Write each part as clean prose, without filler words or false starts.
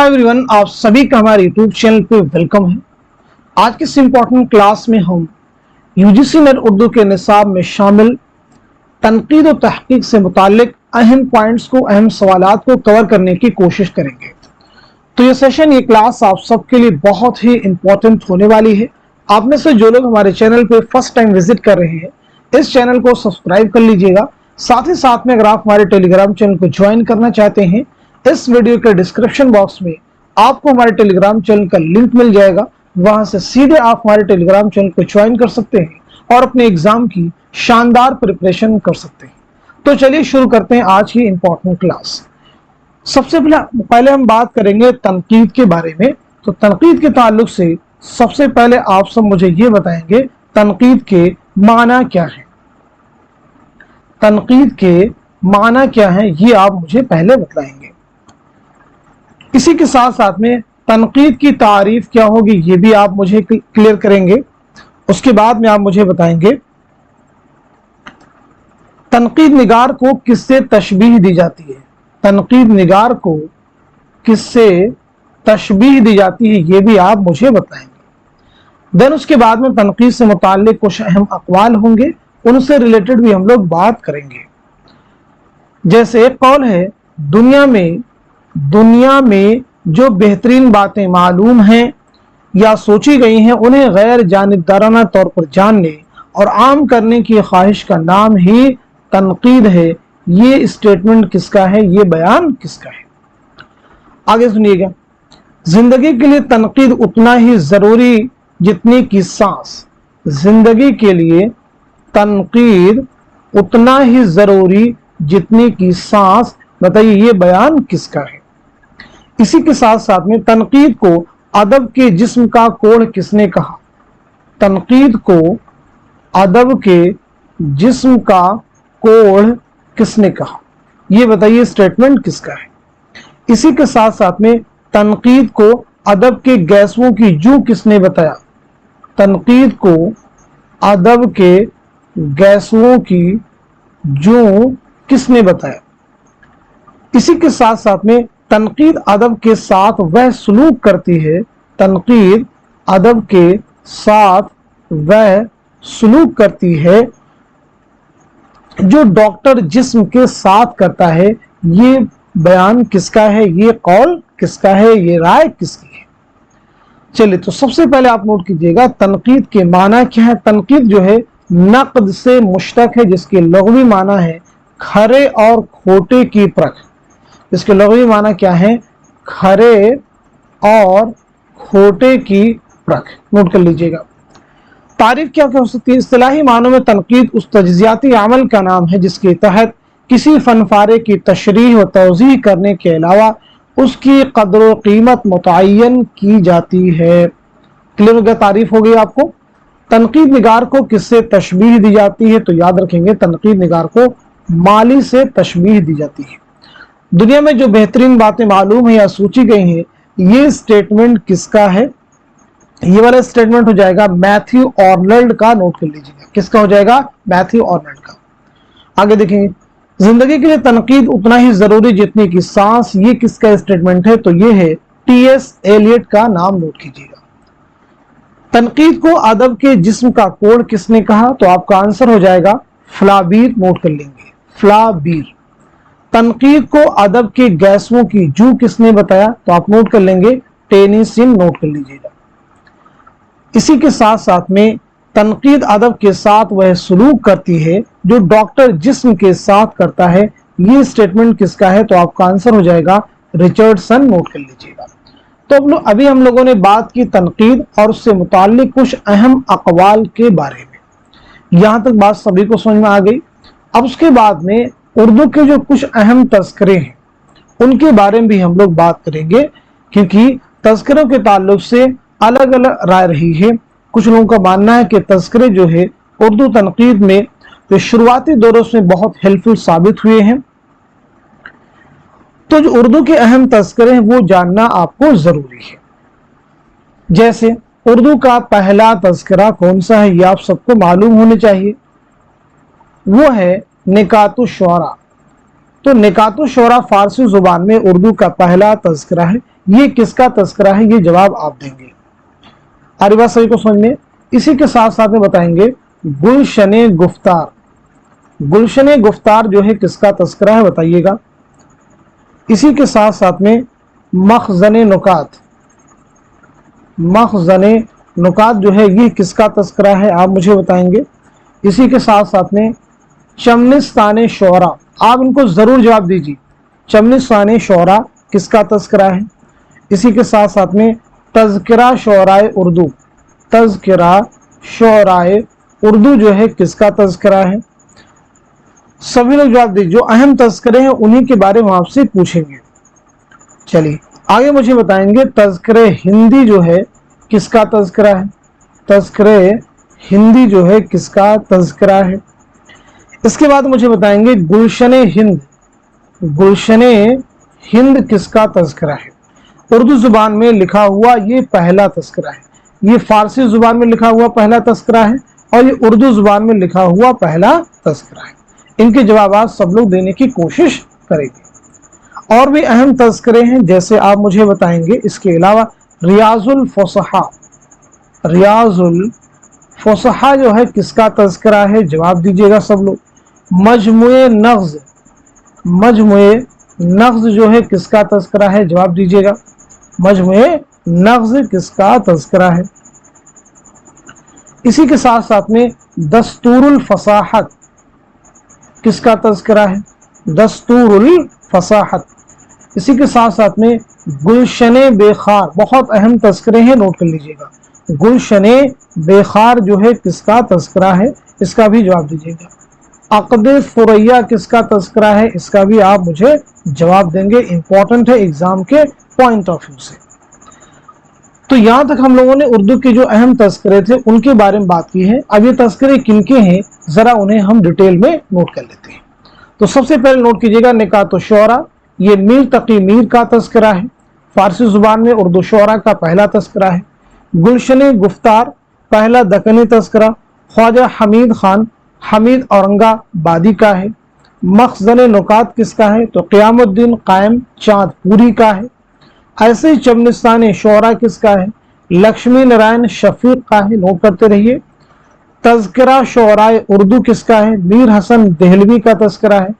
Hi everyone, आप सभी का हमारे यूट्यूब चैनल पे वेलकम है। आज की इस इम्पोर्टेंट क्लास में हम यूजीसी नेट उर्दू के निसाब में शामिल तनकीद और तहकीक से मुतालिक अहम पॉइंट्स को, अहम सवालात को कवर करने की कोशिश करेंगे। तो ये सेशन, ये क्लास आप सबके लिए बहुत ही इम्पोर्टेंट होने वाली है। आप में से जो लोग हमारे चैनल पे फर्स्ट टाइम विजिट कर रहे हैं, इस चैनल को सब्सक्राइब कर लीजिएगा। साथ ही साथ में अगर आप हमारे टेलीग्राम चैनल को ज्वाइन करना चाहते हैं, इस वीडियो के डिस्क्रिप्शन बॉक्स में आपको हमारे टेलीग्राम चैनल का लिंक मिल जाएगा। वहां से सीधे आप हमारे टेलीग्राम चैनल को ज्वाइन कर सकते हैं और अपने एग्जाम की शानदार प्रिपरेशन कर सकते हैं। तो चलिए शुरू करते हैं आज की इंपॉर्टेंट क्लास। सबसे पहले हम बात करेंगे तनकीद के बारे में। तो तनकीद के ताल्लुक से सबसे पहले आप सब मुझे ये बताएंगे तनकीद के माना क्या है। तनकीद के माना क्या है ये आप मुझे पहले बताएंगे। इसी के साथ साथ में तनकीद की तारीफ क्या होगी ये भी आप मुझे क्लियर करेंगे। उसके बाद में आप मुझे बताएंगे तनकीद निगार को किससे तशबीह दी जाती है। तनकीद निगार को किससे तशबीह दी जाती है ये भी आप मुझे बताएंगे। देन उसके बाद में तनकीद से मुताल्लिक कुछ अहम अक़वाल होंगे, उनसे रिलेटेड भी हम लोग बात करेंगे। जैसे एक कौल है, दुनिया में जो बेहतरीन बातें मालूम हैं या सोची गई हैं उन्हें गैर जानिबदाराना तौर पर जानने और आम करने की ख्वाहिश का नाम ही तनकीद है। ये स्टेटमेंट किसका है, ये बयान किसका है? आगे सुनिएगा। जिंदगी के लिए तनकीद उतना ही जरूरी जितनी की सांस। जिंदगी के लिए तनकीद उतना ही जरूरी जितनी की सांस। बताइए ये बयान किसका है? इसी के साथ साथ में तनकीद को अदब के जिस्म का कोढ़ किसने कहा। तनकीद को अदब के जिस्म का कोढ़ किसने कहा, ये बताइए स्टेटमेंट किसका है? इसी के साथ साथ में तनकीद को अदब के गैसों की जू किसने बताया। तनकीद को अदब के गैसों की जू किसने बताया। इसी के साथ साथ में तनकीद अदब के साथ वह सलूक करती है। तनकीद अदब के साथ वह सलूक करती है जो डॉक्टर जिस्म के साथ करता है। ये बयान किसका है, ये कौल किसका है, ये राय किसकी है? चलिए तो सबसे पहले आप नोट कीजिएगा तनकीद के माना क्या है। तनकीद जो है नक़द से मुश्तक है, जिसके लग़वी माना है खरे और खोटे की परख। इसके लग़वी माना क्या है? खरे और खोटे की परख। नोट कर लीजिएगा। तारीफ क्या हो सकती है? इस्तिलाही मानों में तनकीद उस तज्ज़ियाती अमल का नाम है जिसके तहत किसी फनफारे की तशरीह व तौज़ीह करने के अलावा उसकी कदर व कीमत मुतय्यन की जाती है। क्लियर हो गया? तारीफ हो गई आपको। तनकीद निगार को किससे तशबीह दी जाती है? तो याद रखेंगे तनकीद निगार को माली से तशबीह दी जाती है। दुनिया में जो बेहतरीन बातें मालूम है या सोची गई हैं, ये स्टेटमेंट किसका है? ये वाला स्टेटमेंट हो जाएगा मैथ्यू आर्नल्ड का। नोट कर लीजिएगा, किसका हो जाएगा? मैथ्यू आर्नल्ड का। आगे देखेंगे, जिंदगी के लिए तनकीद उतना ही जरूरी जितनी की सांस। ये किसका स्टेटमेंट है? तो ये है टी.एस. एलियट का। नाम नोट कीजिएगा। तनकीद को अदब के जिस्म का कोढ़ किसने कहा? तो आपका आंसर हो जाएगा फ्लाबीर। नोट कर लेंगे, फ्लाबीर। तनकीद को अदब के गैसों की जू किसने बताया? तो आप नोट कर लेंगे टेनिसन। नोट कर लीजिएगा। इसी के साथ साथ में तनकीद अदब के साथ वह सलूक करती है जो डॉक्टर जिस्म के साथ करता है। ये स्टेटमेंट किसका है? तो आपका आंसर हो जाएगा रिचर्डसन। नोट कर लीजिएगा। तो अभी हम लोगों ने बात की तनकीद और उससे मुताल्लिक कुछ अहम अक़वाल के बारे में। यहां तक बात सभी को समझ में आ गई। अब उसके बाद में उर्दू के जो कुछ अहम तज़किरे हैं उनके बारे में भी हम लोग बात करेंगे, क्योंकि तज़किरों के ताल्लुक से अलग अलग राय रही है। कुछ लोगों का मानना है कि तज़किरे जो है उर्दू तनकीद में जो शुरुआती दौरों में बहुत हेल्पफुल साबित हुए हैं। तो जो उर्दू के अहम तज़किरे हैं वो जानना आपको जरूरी है। जैसे उर्दू का पहला तज़किरा कौन सा है, ये आप सबको मालूम होने चाहिए। वो है निकातुश शुअरा। तो निकातुश शुअरा फारसी जुबान में उर्दू का पहला तज़किरा है। ये किसका तस्करा है, ये जवाब आप देंगे। आ रही बात सभी को समझ में। इसी के साथ साथ में बताएंगे गुलशने गुफ्तार। गुलशने गुफ्तार जो है किसका तस्करा है बताइएगा। इसी के साथ साथ में मखज़ने नुकात, मखज़ने नुकात जो है ये किसका तस्करा है आप मुझे बताएंगे। इसी के साथ साथ में चमनिस्तान शोरा, आप इनको जरूर जवाब दीजिए, चमनिस्तान शोरा किसका तस्करा है। इसी के साथ साथ में तज़किरा शोराए उर्दू, तज़किरा शोराए उर्दू जो है किसका तज़किरा है। सभी लोग जवाब दीजिए, जो अहम तज़किरे हैं उन्हीं के बारे में आपसे पूछेंगे। चलिए आगे मुझे बताएंगे तज़किरे हिंदी जो है किसका तज़किरा है, तज़किरे हिंदी जो है किसका तज़किरा है। इसके बाद मुझे बताएंगे गुलशने हिंद, गुलशने हिंद किसका तज़किरा है। उर्दू जुबान में लिखा हुआ ये पहला तज़किरा है, ये फारसी जुबान में लिखा हुआ पहला तज़किरा है और ये उर्दू जुबान में लिखा हुआ पहला तज़किरा है। इनके जवाब सब लोग देने की कोशिश करेंगे। और भी अहम तज़किरे हैं जैसे आप मुझे बताएंगे इसके अलावा रियाजुल फुसहा, रियाजुल फुसहा जो है किसका तज़किरा है, जवाब दीजिएगा सब लोग। मजमुए नग़्ज़, मजमुए नग़्ज़ जो है किसका तज़किरा है, जवाब दीजिएगा। मजमुए नग़्ज़ किसका तज़किरा है। इसी के साथ साथ में दस्तूरुल फसाहत किसका तज़किरा है, दस्तूरुल फसाहत। इसी के साथ साथ में गुलशने बेखार, बहुत अहम तज़किरे हैं, नोट कर लीजिएगा। गुलशने बेखार जो है किसका तज़किरा है, इसका भी जवाब दीजिएगा। अक़द सुरैया किसका तज़किरा है, इसका भी आप मुझे जवाब देंगे, इंपॉर्टेंट है एग्जाम के पॉइंट ऑफ व्यू से। तो यहां तक हम लोगों ने उर्दू के जो अहम तज़किरे थे उनके बारे में बात की है। अब ये तज़किरे किनके हैं जरा उन्हें हम डिटेल में नोट कर लेते हैं। तो सबसे पहले नोट कीजिएगा निकात शुअरा, ये मीर तकी मीर का तज़किरा है, फारसी जुबान में उर्दू शुअरा का पहला तज़किरा है। गुलशने गुफ्तार पहला दक्कनी तज़किरा ख्वाजा हमीद खान हमीद औरंगाबादी का है। मखज़ने नुकात किसका है, तो क़यामुद्दीन कायम चाँदपुरी का है। ऐसे ही चमनिस्तान शोरा किसका है, लक्ष्मी नारायण शफीक का है, नोट करते रहिए। तज़किरा शोराए उर्दू किसका है, मीर हसन देहलवी का तज़किरा है।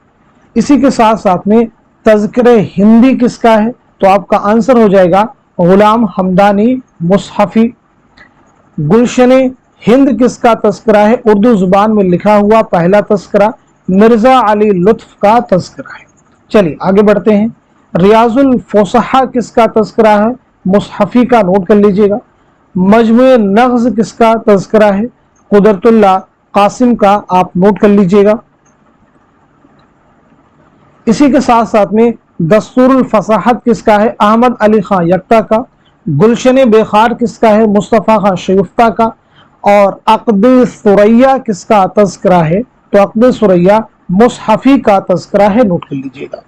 इसी के साथ साथ में तज़किरे हिंदी किसका है, तो आपका आंसर हो जाएगा गुलाम हमदानी मुसहफ़ी। गुलशने हिंद किसका तज़किरा है, उर्दू जुबान में लिखा हुआ पहला तज़किरा मिर्ज़ा अली लुत्फ़ का तज़किरा है। चलिए आगे बढ़ते हैं। रियाजुल फुसहा किसका तज़किरा है, मुसहफ़ी का, नोट कर लीजिएगा। मजमुए नग़्ज़ किसका तज़किरा है, कुदरतुल्लाह कासिम का, आप नोट कर लीजिएगा। इसी के साथ साथ में दस्तूरुल फसाहत किसका है, अहमद अली खां यक्ता का। गुलशने बेखार किसका है, मुस्तफ़ा खां शयूफ्ता का। और अक़द सुरैया किसका तज़किरा है, तो अक़द सुरैया मुसहफ़ी का तज़किरा है, नोट कर लीजिएगा।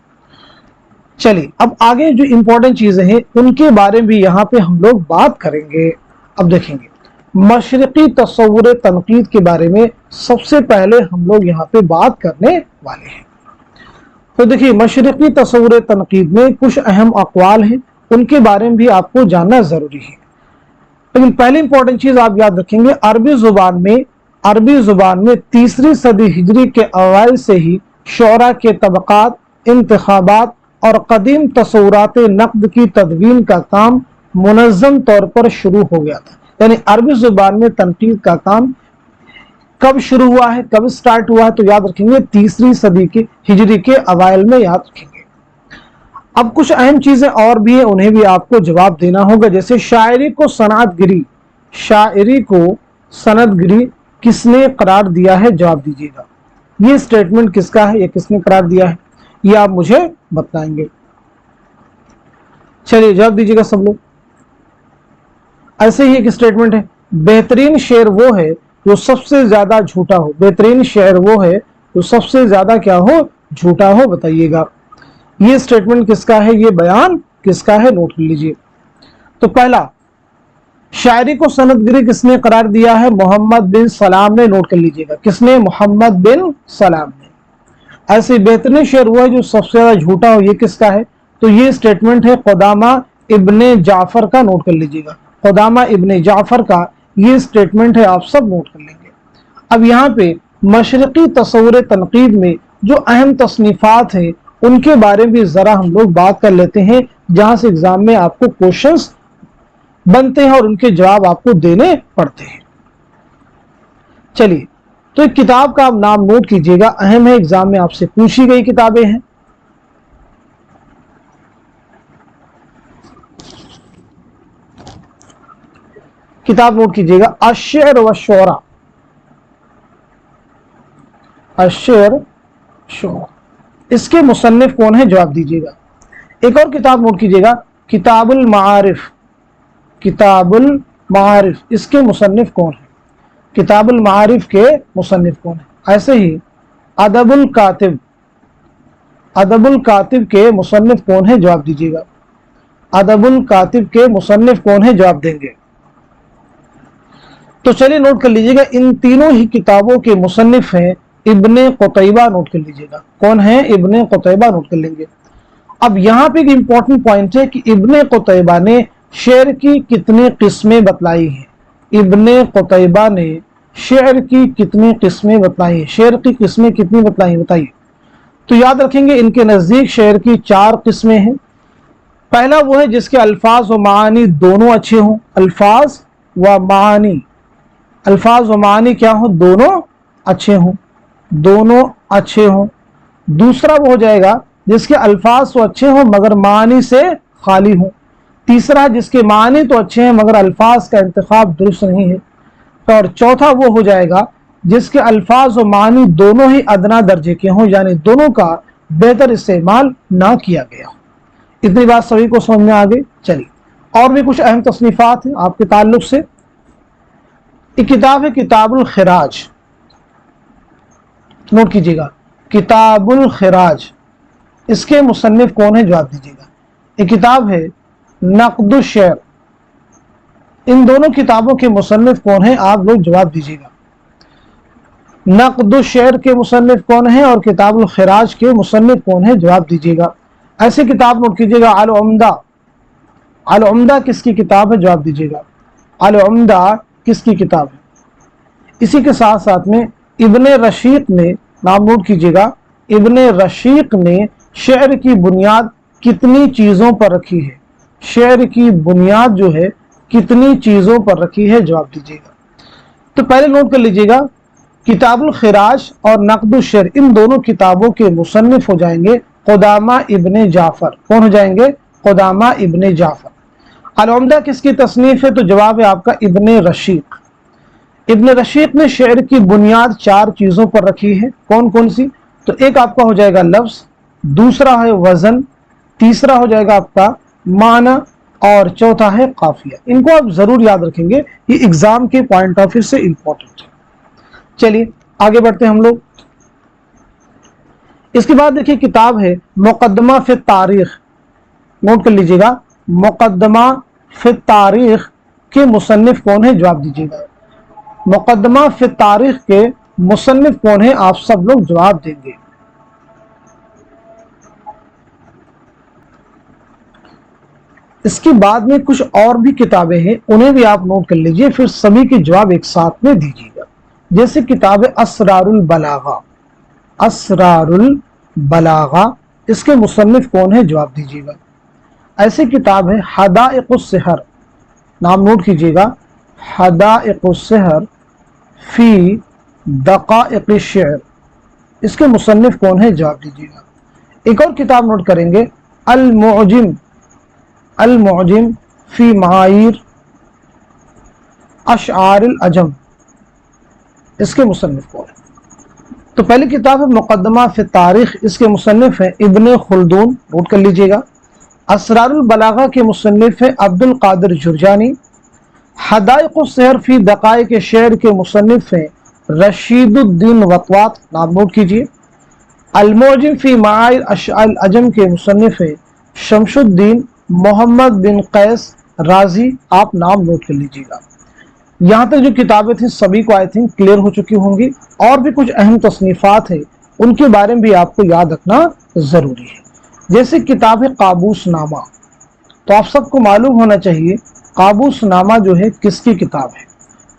चलिए अब आगे जो इंपॉर्टेंट चीजें हैं उनके बारे में भी यहाँ पे हम लोग बात करेंगे। अब देखेंगे मशरिकी तस्वुर तनकीद के बारे में सबसे पहले हम लोग यहाँ पे बात करने वाले हैं। तो देखिए मशरिकी तस्वुर तनकीद में कुछ अहम अक़वाल हैं, उनके बारे में भी आपको जानना जरूरी है। लेकिन पहली इंपॉर्टेंट चीज आप याद रखेंगे, अरबी जुबान में 3री सदी हिजरी के अवाइल से ही शोरा के तबक़ात, इंतखाबात और कदीम तस्वुरात नक़द की तदवीन का काम मुनज़्ज़म तौर पर शुरू हो गया था। यानी अरबी जुबान में तनकीद का काम कब शुरू हुआ है, कब स्टार्ट हुआ है, तो याद रखेंगे 3री सदी के हिजरी के अवाइल में, याद रखेंगे। अब कुछ अहम चीजें और भी है, उन्हें भी आपको जवाब देना होगा। जैसे शायरी को सनअतगिरी, शायरी को सनअतगिरी किसने करार दिया है, जवाब दीजिएगा। ये स्टेटमेंट किसका है, ये किसने करार दिया है, ये आप मुझे बताएंगे। चलिए जवाब दीजिएगा सब लोग। ऐसे ही एक स्टेटमेंट है, बेहतरीन शेर वो है जो सबसे ज्यादा झूठा हो। बेहतरीन शेर वो है जो सबसे ज्यादा क्या हो, झूठा हो, बताइएगा। ये स्टेटमेंट किसका है, ये बयान किसका है, नोट कर लीजिए। तो पहला, शायरी को सनअतगिरी किसने करार दिया है, मोहम्मद बिन सलाम ने, नोट कर लीजिएगा। किसने, मोहम्मद बिन सलाम ने। ऐसे बेहतरीन शेर वो है जो सबसे ज्यादा झूठा हो, ये किसका है, तो ये स्टेटमेंट है क़ुदामा इब्ने जाफर का नोट कर लीजिएगा, कुदामा इब्ने जाफर का ये स्टेटमेंट है, आप सब नोट कर लेंगे। अब यहाँ पे मशरकी तस्वुर तनकीद में जो अहम तसनीफात हैं उनके बारे में ज़रा हम लोग बात कर लेते हैं, जहाँ से एग्जाम में आपको क्वेश्चंस बनते हैं और उनके जवाब आपको देने पड़ते हैं। चलिए, तो एक किताब का आप नाम नोट कीजिएगा, अहम है, एग्जाम में आपसे पूछी गई किताबें हैं। किताब नोट कीजिएगा, अश्शअर व शुअरा, अश्शअर शुअरा, इसके मुसन्निफ कौन है, जवाब दीजिएगा। एक और किताब नोट कीजिएगा, किताबुल मारिफ, किताबुल मारिफ, इसके मुसन्निफ कौन है, किताबुल मारिफ के मुसन्निफ कौन है। ऐसे ही अदबुल कातिब, अदबुल कातिब के मुसन्निफ कौन है, जवाब दीजिएगा। अदबुल कातिब के मुसन्निफ कौन है, जवाब देंगे। तो चलिए नोट कर लीजिएगा, इन तीनों ही किताबों के मुसन्निफ हैं इब्ने कुतैबा, नोट कर लीजिएगा, कौन है, इब्ने कुतैबा, नोट कर लेंगे। अब यहाँ पे एक इंपॉर्टेंट पॉइंट है कि इब्ने कुतैबा ने शेर की कितनी किस्में बतलाई हैं, इब्ने कुतैबा ने शेर की कितनी किस्में बतलाई हैं, शेर की किस्में कितनी बतलाई हैं, बताइए। तो याद रखेंगे इनके नज़दीक शेर की 4 किस्में हैं। पहला वो है जिसके अल्फाज व मानी दोनों अच्छे हों, अल्फाज व मानी, अल्फाज व मानी क्या हो, दोनों अच्छे हों, दोनों अच्छे हों। दूसरा वो हो जाएगा जिसके अल्फाज तो अच्छे हों मगर मानी से खाली हों। तीसरा जिसके मानी तो अच्छे हैं मगर अल्फाज का इंतखाब दुरुस्त नहीं है। और चौथा वो हो जाएगा जिसके अल्फाज व मानी दोनों ही अदना दर्जे के हों, यानी दोनों का बेहतर इस्तेमाल ना किया गया हो। इतनी बात सभी को समझ में आ गई। चलिए, और भी कुछ अहम तसनीफात हैं आपके ताल्लुक से। एक किताब है किताबुल खिराज, नोट कीजिएगा, किताबुल खिराज, इसके मुसन्निफ कौन है, जवाब दीजिएगा। एक किताब है नक़्दुश शेर, इन दोनों किताबों के मुसन्निफ कौन है, आप लोग जवाब दीजिएगा। नक़्दुश शेर के मुसन्निफ कौन है और किताबुल खिराज के मुसन्निफ कौन है, जवाब दीजिएगा। ऐसे किताब नोट कीजिएगा, अल उम्दा, अल उम्दा किसकी किताब है, जवाब दीजिएगा। अल उम्दा किसकी किताब है। इसी के साथ साथ में इब्ने रशीक ने, नाम नोट कीजिएगा, इब्ने रशीक ने शेर की बुनियाद कितनी चीज़ों पर रखी है, शेर की बुनियाद जो है कितनी चीज़ों पर रखी है, जवाब दीजिएगा। तो पहले नोट कर लीजिएगा, किताबुल खिराज और नक़्दुश शेर, इन दोनों किताबों के मुसन्निफ हो जाएंगे कुदामा इब्ने जाफर, कौन हो जाएंगे, कुदामा इब्ने जाफर। अल उम्दा किसकी तसनीफ है, तो जवाब है आपका इब्ने रशीक। इब्ने रशीक ने शेर की बुनियाद 4 चीज़ों पर रखी है, कौन कौन सी, तो एक आपका हो जाएगा लफ्ज़, दूसरा है वज़न, तीसरा हो जाएगा आपका माना और चौथा है काफिया। इनको आप ज़रूर याद रखेंगे, ये एग्ज़ाम के पॉइंट ऑफ व्यू से इंपॉर्टेंट है। चलिए आगे बढ़ते हैं हम लोग। इसके बाद देखिए किताब है मुक़द्दमा फ़ी तारीख़, नोट कर लीजिएगा, मुक़द्दमा फ़ी तारीख़ के मुसन्निफ कौन है, जवाब दीजिएगा। मुक़द्दमा फ़ी तारीख़ के मुसन्निफ कौन है, आप सब लोग जवाब देंगे। इसके बाद में कुछ और भी किताबें हैं, उन्हें भी आप नोट कर लीजिए, फिर सभी के जवाब एक साथ में दीजिएगा। जैसे किताब है असरारुल बलागा, असरारुल बलागा, इसके मुसन्निफ कौन है, जवाब दीजिएगा। ऐसी किताब है हदाइक़ुस सहर, नाम नोट कीजिएगा, हदाइक़ुस सहर फी दक़ाइक़िश शेर, इसके मुसन्निफ कौन है, जवाब दीजिएगा। एक और किताब नोट करेंगे अल मुअजिम, अल मुअजिम फी महाईर अशआरिल अजम, इसके मुसन्निफ कौन है। तो पहली किताब है मुक़द्दमा फ़ी तारीख़, इसके मुसन्निफ हैं इब्ने खुल्दून, नोट कर लीजिएगा। असरारुल बलागा के मुसन्निफ हैं अब्दुल कादिर जुरजानी। हदाइक़ुस सहर फी दक़ाइक़ शेर के मुसन्निफ हैं रशीदुद्दीन वतवात, नाम नोट कीजिए। अल मुअजिम फी महाईर अशआरिल अजम के मुसन्निफ हैं शमशुद्दीन मोहम्मद बिन कैस राजी, आप नाम नोट कर लीजिएगा। यहाँ तक जो किताबें थी सभी को आई थिंक क्लियर हो चुकी होंगी। और भी कुछ अहम तसनीफात है, उनके बारे में भी आपको याद रखना ज़रूरी है। जैसे किताब है काबूस नामा, तो आप सबको मालूम होना चाहिए काबूस नामा जो है किसकी किताब है,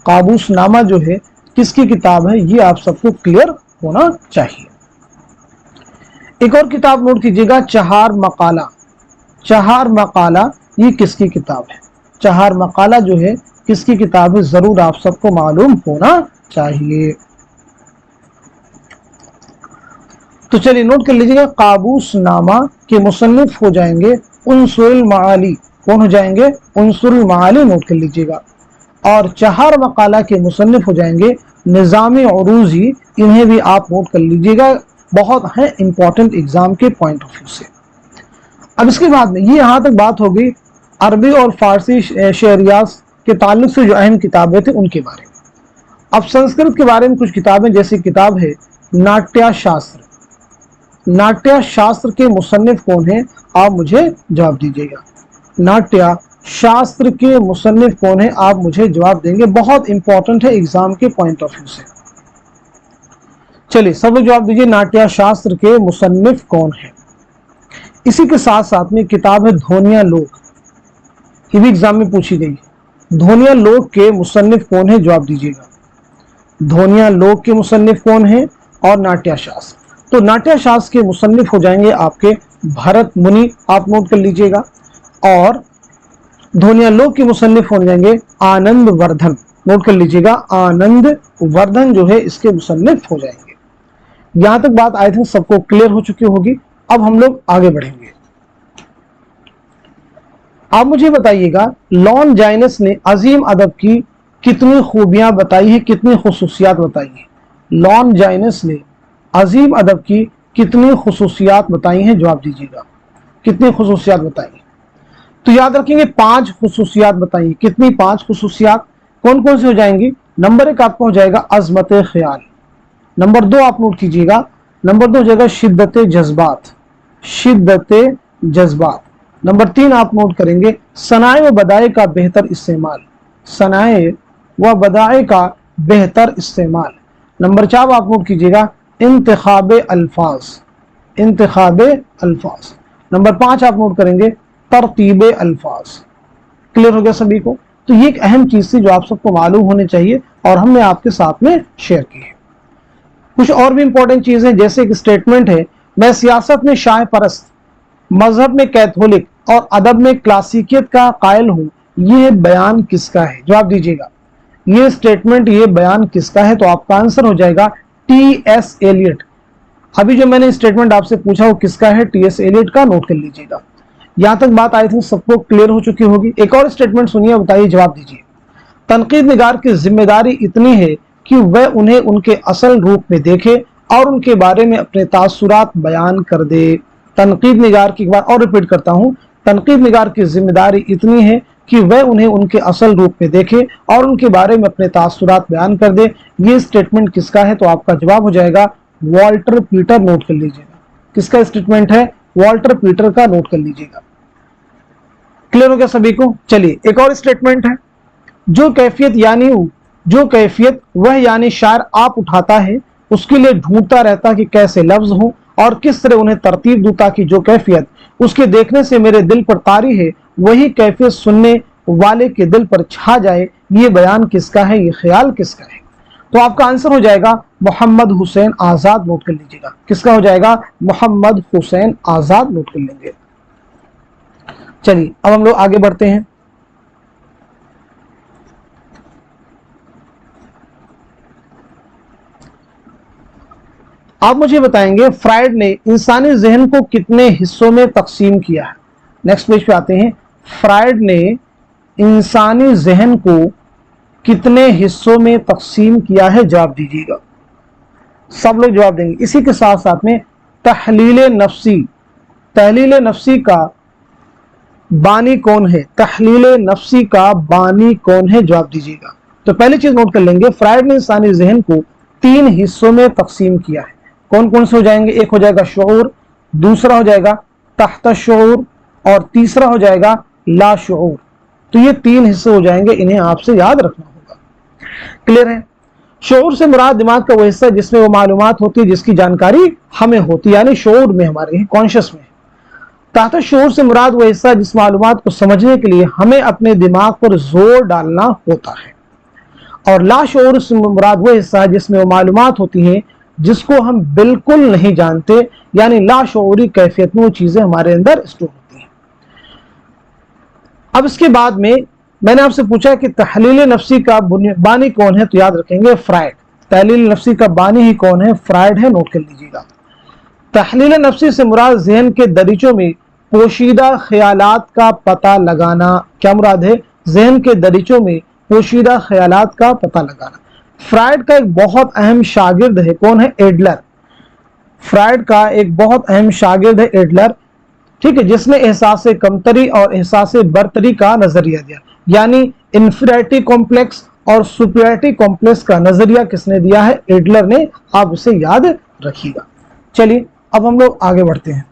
काबूस नामा जो है किसकी किताब है, ये आप सबको क्लियर होना चाहिए। एक और किताब नोट कीजिएगा, चहार मकाला। चहार मकाला ये किसकी किताब है, चहार मकाला जो है किसकी किताब है, जरूर आप सबको मालूम होना चाहिए। तो चलिए नोट कर लीजिएगा, काबूस नामा के मुसन्निफ हो जाएंगे उनसुरुल माली। कौन हो जाएंगे, उनसुरुल माली, नोट कर लीजिएगा। और चहार मकाला के मुसन्निफ हो जाएंगे निज़ामी उरूजी, इन्हें भी आप नोट कर लीजिएगा, बहुत है इंपॉर्टेंट एग्जाम के पॉइंट ऑफ व्यू से। अब इसके बाद में ये यहाँ तक बात हो गई अरबी और फारसी शेरियात के ताल्लुक से जो अहम किताबें थी उनके बारे में। अब संस्कृत के बारे में कुछ किताबें, जैसी किताब है नाट्य शास्त्र। नाट्य शास्त्र के मुसन्निफ कौन है, आप मुझे जवाब दीजिएगा। नाट्य शास्त्र के मुसन्निफ कौन है, आप मुझे जवाब देंगे, बहुत इंपॉर्टेंट है एग्जाम के पॉइंट ऑफ व्यू से। चलिए सब लोग जवाब दीजिए, नाट्य शास्त्र के मुसन्निफ कौन है। इसी के साथ साथ में किताब है ध्वनिया लोक, ये भी एग्जाम में पूछी गई है। ध्वनिया लोक के मुसन्निफ कौन है, जवाब दीजिएगा। ध्वनिया लोक के मुसन्निफ कौन है, और नाट्य शास्त्र। तो नाट्य शास्त्र के मुसन्निफ हो जाएंगे आपके भरत मुनि, आप नोट कर लीजिएगा। और ध्वनिया लोक के मुसन्निफ हो जाएंगे आनंद वर्धन, नोट कर लीजिएगा, आनंद वर्धन जो है इसके मुसन्निफ हो जाएंगे। यहां तक बात आई थिंक सबको क्लियर हो चुकी होगी। अब हम लोग आगे बढ़ेंगे। आप मुझे बताइएगा लॉन्जाइनस ने अजीम अदब की कितनी खूबियां बताई है, कितनी खुसूसियात बताई है। लॉन्जाइनस ने अजीम अदब की कितनी खुसूसियात बताई हैं, जवाब दीजिएगा, कितनी खुसूसियात बताई हैं। तो याद रखेंगे 5 खुसूसियात बताइए। कितनी? 5 खुसूसियात। कौन कौन सी हो जाएंगी? नंबर 1 आपका हो जाएगा अजमत ख्याल। नंबर 2 आप नोट कीजिएगा, नंबर 2 हो जाएगा शिद्दत जज्बात, शिद्दत जज्बात। नंबर 3 आप नोट करेंगे सनाए व बदाए का बेहतर इस्तेमाल, सनाए व बदाए का बेहतर इस्तेमाल। नंबर 4 आप नोट कीजिएगा इंतखाबे अल्फाज, इंतखाबे अल्फाज। नंबर 5 आप नोट करेंगे तरतीबे अल्फाज। क्लियर हो गया सभी को? तो ये एक अहम चीज थी जो आप सबको मालूम होनी चाहिए और हमने आपके साथ में शेयर की है। कुछ और भी इंपॉर्टेंट चीजें, जैसे एक स्टेटमेंट है, मैं सियासत में शाह परस्त, मजहब में कैथोलिक और अदब में क्लासिकियत का कायल हूं, ये बयान किसका है? जवाब दीजिएगा, ये स्टेटमेंट, ये बयान किसका है? तो आपका आंसर हो जाएगा टी.एस. एलियट। अभी जो मैंने स्टेटमेंट आपसे पूछा वो किसका है? टी.एस. एलियट का, नोट कर लीजिएगा। यहां तक बात आई थिंक सबको क्लियर हो चुकी होगी। एक और स्टेटमेंट सुनिए, बताइए, जवाब दीजिए। तनकीद निगार की जिम्मेदारी इतनी है कि वह उन्हें उनके असल रूप में देखे और उनके बारे में अपने तासुरात बयान कर दे। तनकीद निगार की, एक बार और रिपीट करता हूं, तनकीद निगार की जिम्मेदारी इतनी है कि वह उन्हें उनके असल रूप में देखे और उनके बारे में अपने तासुरात बयान कर दे। ये स्टेटमेंट किसका है? तो आपका जवाब हो जाएगा वॉल्टर पीटर, नोट कर लीजिएगा। किसका स्टेटमेंट है? वॉल्टर पीटर का, नोट कर लीजिएगा। क्लियर हो गया सभी को? चलिए एक और स्टेटमेंट है, जो कैफियत वह यानी शायर आप उठाता है, उसके लिए ढूंढता रहता कि कैसे लफ्ज हो और किस तरह उन्हें तरतीब दूं ताकि जो कैफियत उसके देखने से मेरे दिल पर तारी है वही कैफियत सुनने वाले के दिल पर छा जाए। ये बयान किसका है? ये ख्याल किसका है? तो आपका आंसर हो जाएगा मोहम्मद हुसैन आजाद, नोट कर लीजिएगा। किसका हो जाएगा? मोहम्मद हुसैन आजाद, नोट कर लेंगे। चलिए अब हम लोग आगे बढ़ते हैं। आप मुझे बताएंगे फ्राइड ने इंसानी जहन को कितने हिस्सों में तकसीम किया है? नेक्स्ट पेज पे आते हैं। फ्राइड ने इंसानी जहन को कितने हिस्सों में तकसीम किया है? जवाब दीजिएगा, सब लोग जवाब देंगे। इसी के साथ साथ में तहलील नफ्सी, तहलील नफ्सी का बानी कौन है? तहलील नफ्सी का बानी कौन है? जवाब दीजिएगा। तो पहली चीज नोट कर लेंगे, फ्राइड ने इंसानी जहन को 3 हिस्सों में तकसीम किया है। कौन कौन से हो जाएंगे? एक हो जाएगा शऊर, दूसरा हो जाएगा तहत शऊर और तीसरा हो जाएगा ला शऊर। तो ये 3 हिस्से हो जाएंगे, इन्हें आपसे याद रखना होगा। क्लियर है? शऊर से मुराद दिमाग का वो हिस्सा जिसमें वो मालूमात होती है जिसकी जानकारी हमें होती है, यानी शऊर में, हमारे कॉन्शियस में। तहत शऊर से मुराद वो हिस्सा जिस मालूमात को समझने के लिए हमें अपने दिमाग पर जोर डालना होता है, और लाशऊर से मुराद वो हिस्सा है जिसमें वो मालूमात होती हैं जिसको हम बिल्कुल नहीं जानते, यानी लाशऊरी कैफियत में वो चीजें हमारे अंदर स्टोर होती हैं। अब इसके बाद में मैंने आपसे पूछा कि तहलील नफ्सी का बानी कौन है, तो याद रखेंगे फ्राइड। तहलील नफ्सी का बानी ही कौन है, फ्राइड है, नोट कर लीजिएगा। तहलील नफ्सी से मुराद जहन के दरीचों में पोशीदा ख्यालात का पता लगाना। क्या मुराद है, जहन के दरीचों में पोशीदा ख्यालात का पता लगाना। फ्राइड का एक बहुत अहम शागिर्द है, कौन है, एडलर। फ्राइड का एक बहुत अहम शागिर्द है एडलर, ठीक है, जिसने एहसास कमतरी और एहसास बरतरी का नजरिया दिया, यानी इंफीरियरिटी कॉम्प्लेक्स और सुपीरियरिटी कॉम्प्लेक्स का नजरिया किसने दिया है, एडलर ने। आप इसे याद रखिएगा। चलिए अब हम लोग आगे बढ़ते हैं।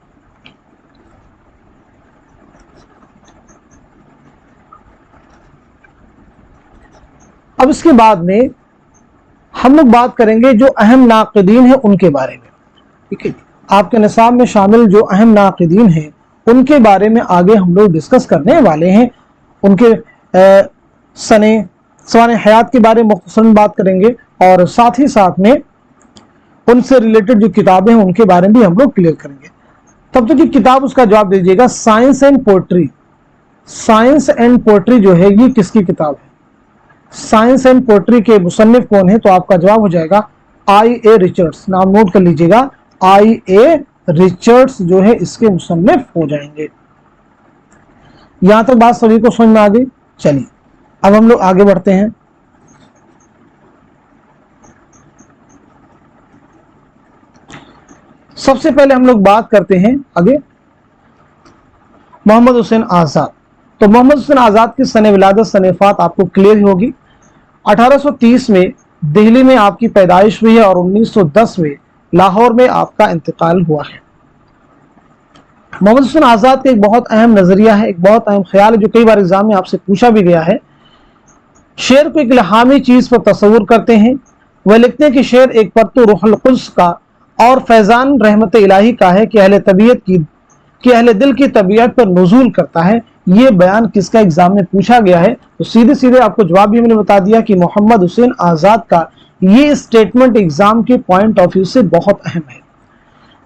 अब इसके बाद में हम लोग बात करेंगे जो अहम नाक़िदीन हैं उनके बारे में, ठीक है। आपके निसाब में शामिल जो अहम नाक़िदीन हैं उनके बारे में आगे हम लोग डिस्कस करने वाले हैं। उनके सवाने हयात के बारे में मुख्तसरन बात करेंगे, और साथ ही साथ में उनसे रिलेटेड जो किताबें हैं उनके बारे में भी हम लोग क्लियर करेंगे। तब तक की किताब उसका जवाब दीजिएगा, science and poetry. Science and poetry जो है ये किसकी किताब है, साइंस एंड पोएट्री के मुसन्निफ कौन है, तो आपका जवाब हो जाएगा I.A. रिचर्ड्स। नाम नोट कर लीजिएगा, I.A. रिचर्ड्स जो है इसके मुसन्निफ हो जाएंगे। यहां तक बात सभी को समझ में आ गई। चलिए अब हम लोग आगे बढ़ते हैं। सबसे पहले हम लोग बात करते हैं आगे मोहम्मद हुसैन आजाद। तो मोहम्मद हुसैन आजाद की सने विलादत सने वफात आपको क्लियर होगी। 1830 में दिल्ली में आपकी पैदाइश हुई है और 1910 में लाहौर में आपका इंतकाल हुआ है। मोहम्मद हुसैन आजाद का एक बहुत अहम नजरिया है, एक बहुत अहम ख्याल है जो कई बार एग्जाम में आपसे पूछा भी गया है। शेर को एक इल्हामी चीज पर तस्वुर करते हैं। वह लिखते हैं कि शेर एक परतु रूहुल कुद्स का और फैजान रहमत इलाही का है कि अहले दिल की तबीयत पर नुज़ूल करता है। ये बयान किसका एग्जाम में पूछा गया है, तो सीधे सीधे आपको जवाब भी मैंने बता दिया कि मोहम्मद हुसैन आजाद का ये स्टेटमेंट एग्जाम के पॉइंट ऑफ व्यू से बहुत अहम है,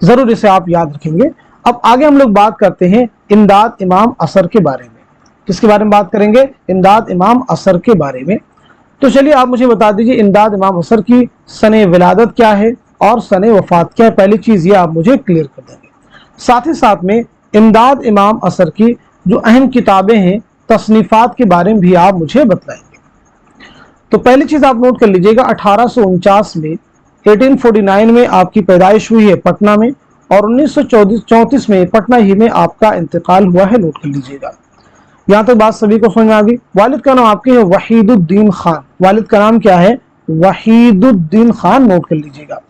जरूर इसे आप याद रखेंगे। अब आगे हम लोग बात करते हैं इमदाद इमाम असर के बारे में। किसके बारे में बात करेंगे, इमदाद इमाम असर के बारे में। तो चलिए आप मुझे बता दीजिए इमदाद इमाम असर की सने विलादत क्या है और सने वफात क्या है। पहली चीज ये आप मुझे क्लियर कर देंगे। साथ ही साथ में इमदाद इमाम असर की जो अहम किताबें हैं तसनीफात के बारे में भी आप मुझे बतलाएंगे। तो पहली चीज आप नोट कर लीजिएगा, 1849 में 1849 में आपकी पैदाइश हुई है पटना में, और 1934 में पटना ही में आपका इंतकाल हुआ है, नोट कर लीजिएगा। यहाँ तक बात सभी को समझ में आ गई। वालिद का नाम आपके है वहीदुद्दीन खान। वालिद का नाम क्या है, वहीदुद्दीन खान, नोट कर लीजिएगा।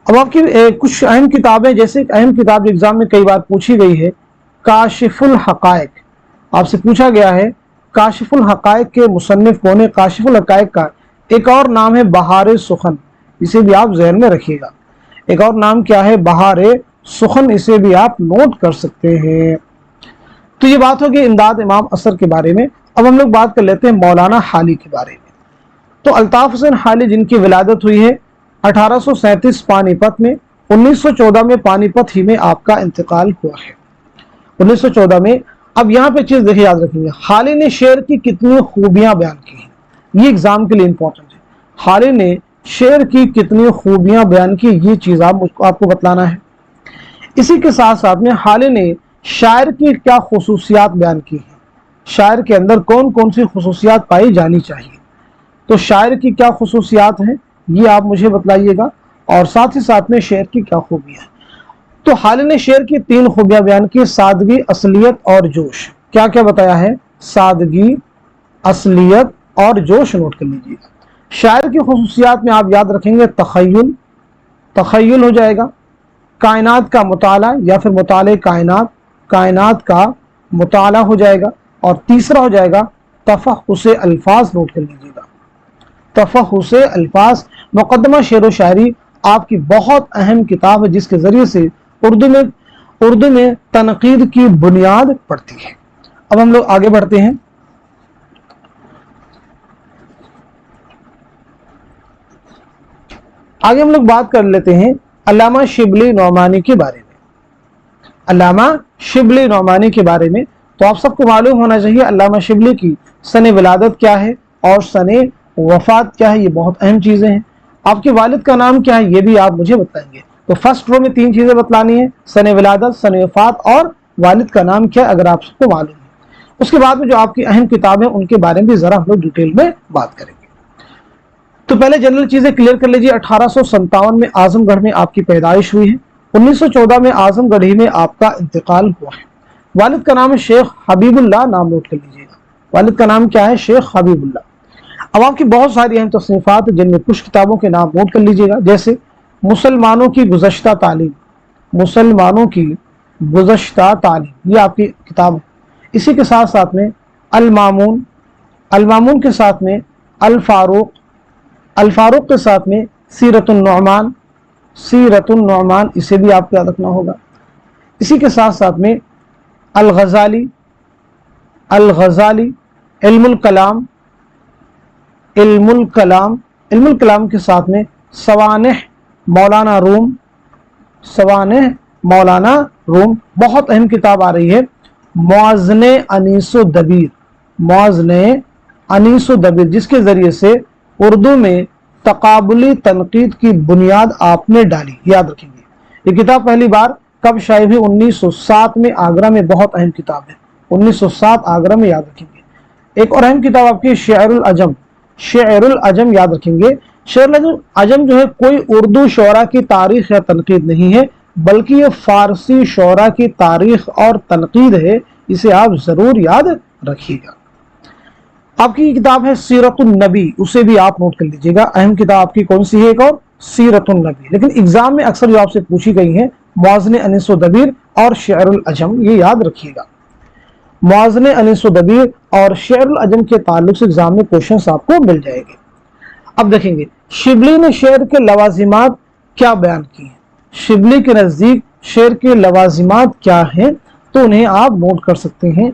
अब आपकी कुछ अहम किताबें, जैसे अहम किताब एग्जाम में कई बार पूछी गई है, काशिफुल हकायक। आपसे पूछा गया है काशिफुल हकायक के मुसन्निफ कौन है। काशिफुल हकायक का एक और नाम है बहार सुखन, इसे भी आप ज़हन में रखिएगा। एक और नाम क्या है, बहार सुखन, इसे भी आप नोट कर सकते हैं। तो ये बात होगी इमदाद इमाम असर के बारे में। अब हम लोग बात कर लेते हैं मौलाना हाली के बारे में। तो अल्ताफ हुसैन हाली जिनकी विलादत हुई है 1837 पानीपत में, 1914 में पानीपत ही में आपका इंतकाल हुआ है, 1914 में। अब यहाँ पे चीज देखिए, याद रखेंगे, हाली ने शेर की कितनी खूबियां बयान की हैं, ये एग्जाम के लिए इंपॉर्टेंट है। हाली ने शेर की कितनी खूबियां बयान की, ये चीज आपको बतलाना है। इसी के साथ साथ में हाली ने शायर की क्या खुसूसियात बयान की है, शायर के अंदर कौन कौन सी खुसूसियात पाई जानी चाहिए। तो शायर की क्या खुसूसियात हैं ये आप मुझे बतलाइएगा, और साथ ही साथ में शेर की क्या खूबियां हैं। तो हाली ने शेर की 3 खूबियां बयान की, सादगी, असलियत और जोश। क्या क्या बताया है, सादगी, असलियत और जोश, नोट कर लीजिएगा। शायर की खुसूसियात में आप याद रखेंगे तखय्युल, तखय्युल हो जाएगा, कायनात का मुताला या फिर मुताले कायनात, कायनात का मुताला हो जाएगा, और तीसरा हो जाएगा तफहुसे अल्फाज, नोट कर लीजिएगा। तफहुसे अल्फाज मुकद्दमा शेर व शायरी आपकी बहुत अहम किताब है, जिसके जरिए से उर्दू में اردو میں تنقید کی بنیاد پڑتی ہے۔ اب ہم لوگ آگے بڑھتے ہیں۔ آگے ہم لوگ بات کر لیتے ہیں علامہ شبلی نعمانی کے بارے میں۔ علامہ شبلی نعمانی کے بارے میں تو آپ سب کو معلوم ہونا چاہیے علامہ شبلی کی سن ولادت کیا ہے اور سن وفات کیا ہے، یہ بہت اہم چیزیں ہیں۔ آپ کے والد کا نام کیا ہے یہ بھی آپ مجھے بتائیں گے۔ تو فرسٹ رو میں 3 چیزیں بتلانی ہیں، سن ولادت، سن وفات اور والد کا نام کیا، اگر آپ سب کو معلوم ہے۔ اس کے بعد میں جو آپ کی اہم کتابیں ان کے بارے میں بھی ذرا ہم لوگ ڈیٹیل میں بات کریں گے۔ تو پہلے جنرل چیزیں کلیئر کر لیجیے۔ 1857 میں اعظم گڑھ میں آپ کی پیدائش ہوئی ہے۔ 1914 میں اعظم گڑھی میں آپ کا انتقال ہوا ہے۔ والد کا نام ہے شیخ حبیب اللہ، نام نوٹ کر لیجیے گا۔ والد کا نام کیا ہے؟ شیخ حبیب اللہ۔ اب آپ کی بہت ساری اہم تصنیفات جن میں کچھ کتابوں کے نام نوٹ کر لیجیے گا، جیسے مسلمانوں کی گزشتہ تعلیم، مسلمانوں کی گزشتہ تعلیم یہ آپ کی کتاب ہے۔ اسی کے ساتھ ساتھ میں المامون، المامون کے ساتھ میں الفاروق، الفاروق کے ساتھ میں سیرت النعمان، سیرت النعمان اسے بھی آپ کو یاد رکھنا ہوگا۔ اسی کے ساتھ ساتھ میں الغزالی، الغزالی، علم الکلام، علم الکلام، علم الکلام کے ساتھ میں سوانح مولانا روم، سوانح مولانا روم۔ بہت اہم کتاب آ رہی ہے موازن انیس و دبیر، موازن انیس و دبیر، جس کے ذریعے سے اردو میں تقابلی تنقید کی بنیاد آپ نے ڈالی، یاد رکھیں گے۔ یہ کتاب پہلی بار کب شائع ہوئی؟ 1907 میں آگرہ میں، بہت اہم کتاب ہے، 1907 آگرہ میں، یاد رکھیں گے۔ ایک اور اہم کتاب آپ کی شعر العجم، شعر العجم یاد رکھیں گے۔ شعر العجم جو ہے کوئی اردو شعراء کی تاریخ یا تنقید نہیں ہے، بلکہ یہ فارسی شعراء کی تاریخ اور تنقید ہے، اسے آپ ضرور یاد رکھیے گا۔ آپ کی کتاب ہے سیرت النبی، اسے بھی آپ نوٹ کر لیجیے گا۔ اہم کتاب آپ کی کون سی ہے؟ ایک اور سیرت النبی۔ لیکن ایگزام میں اکثر جو آپ سے پوچھی گئی ہیں موازن انیس و دبیر اور شعر العجم، یہ یاد رکھیے گا۔ موازن انیس و دبیر اور شعر العجم کے تعلق سے ایگزام میں کوشچنس آپ کو مل جائے گے۔ اب دیکھیں گے شبلی نے شعر کے لوازمات کیا بیان کی ہیں۔ شبلی کے نزدیک شعر کے لوازمات کیا ہیں تو انہیں آپ نوٹ کر سکتے ہیں۔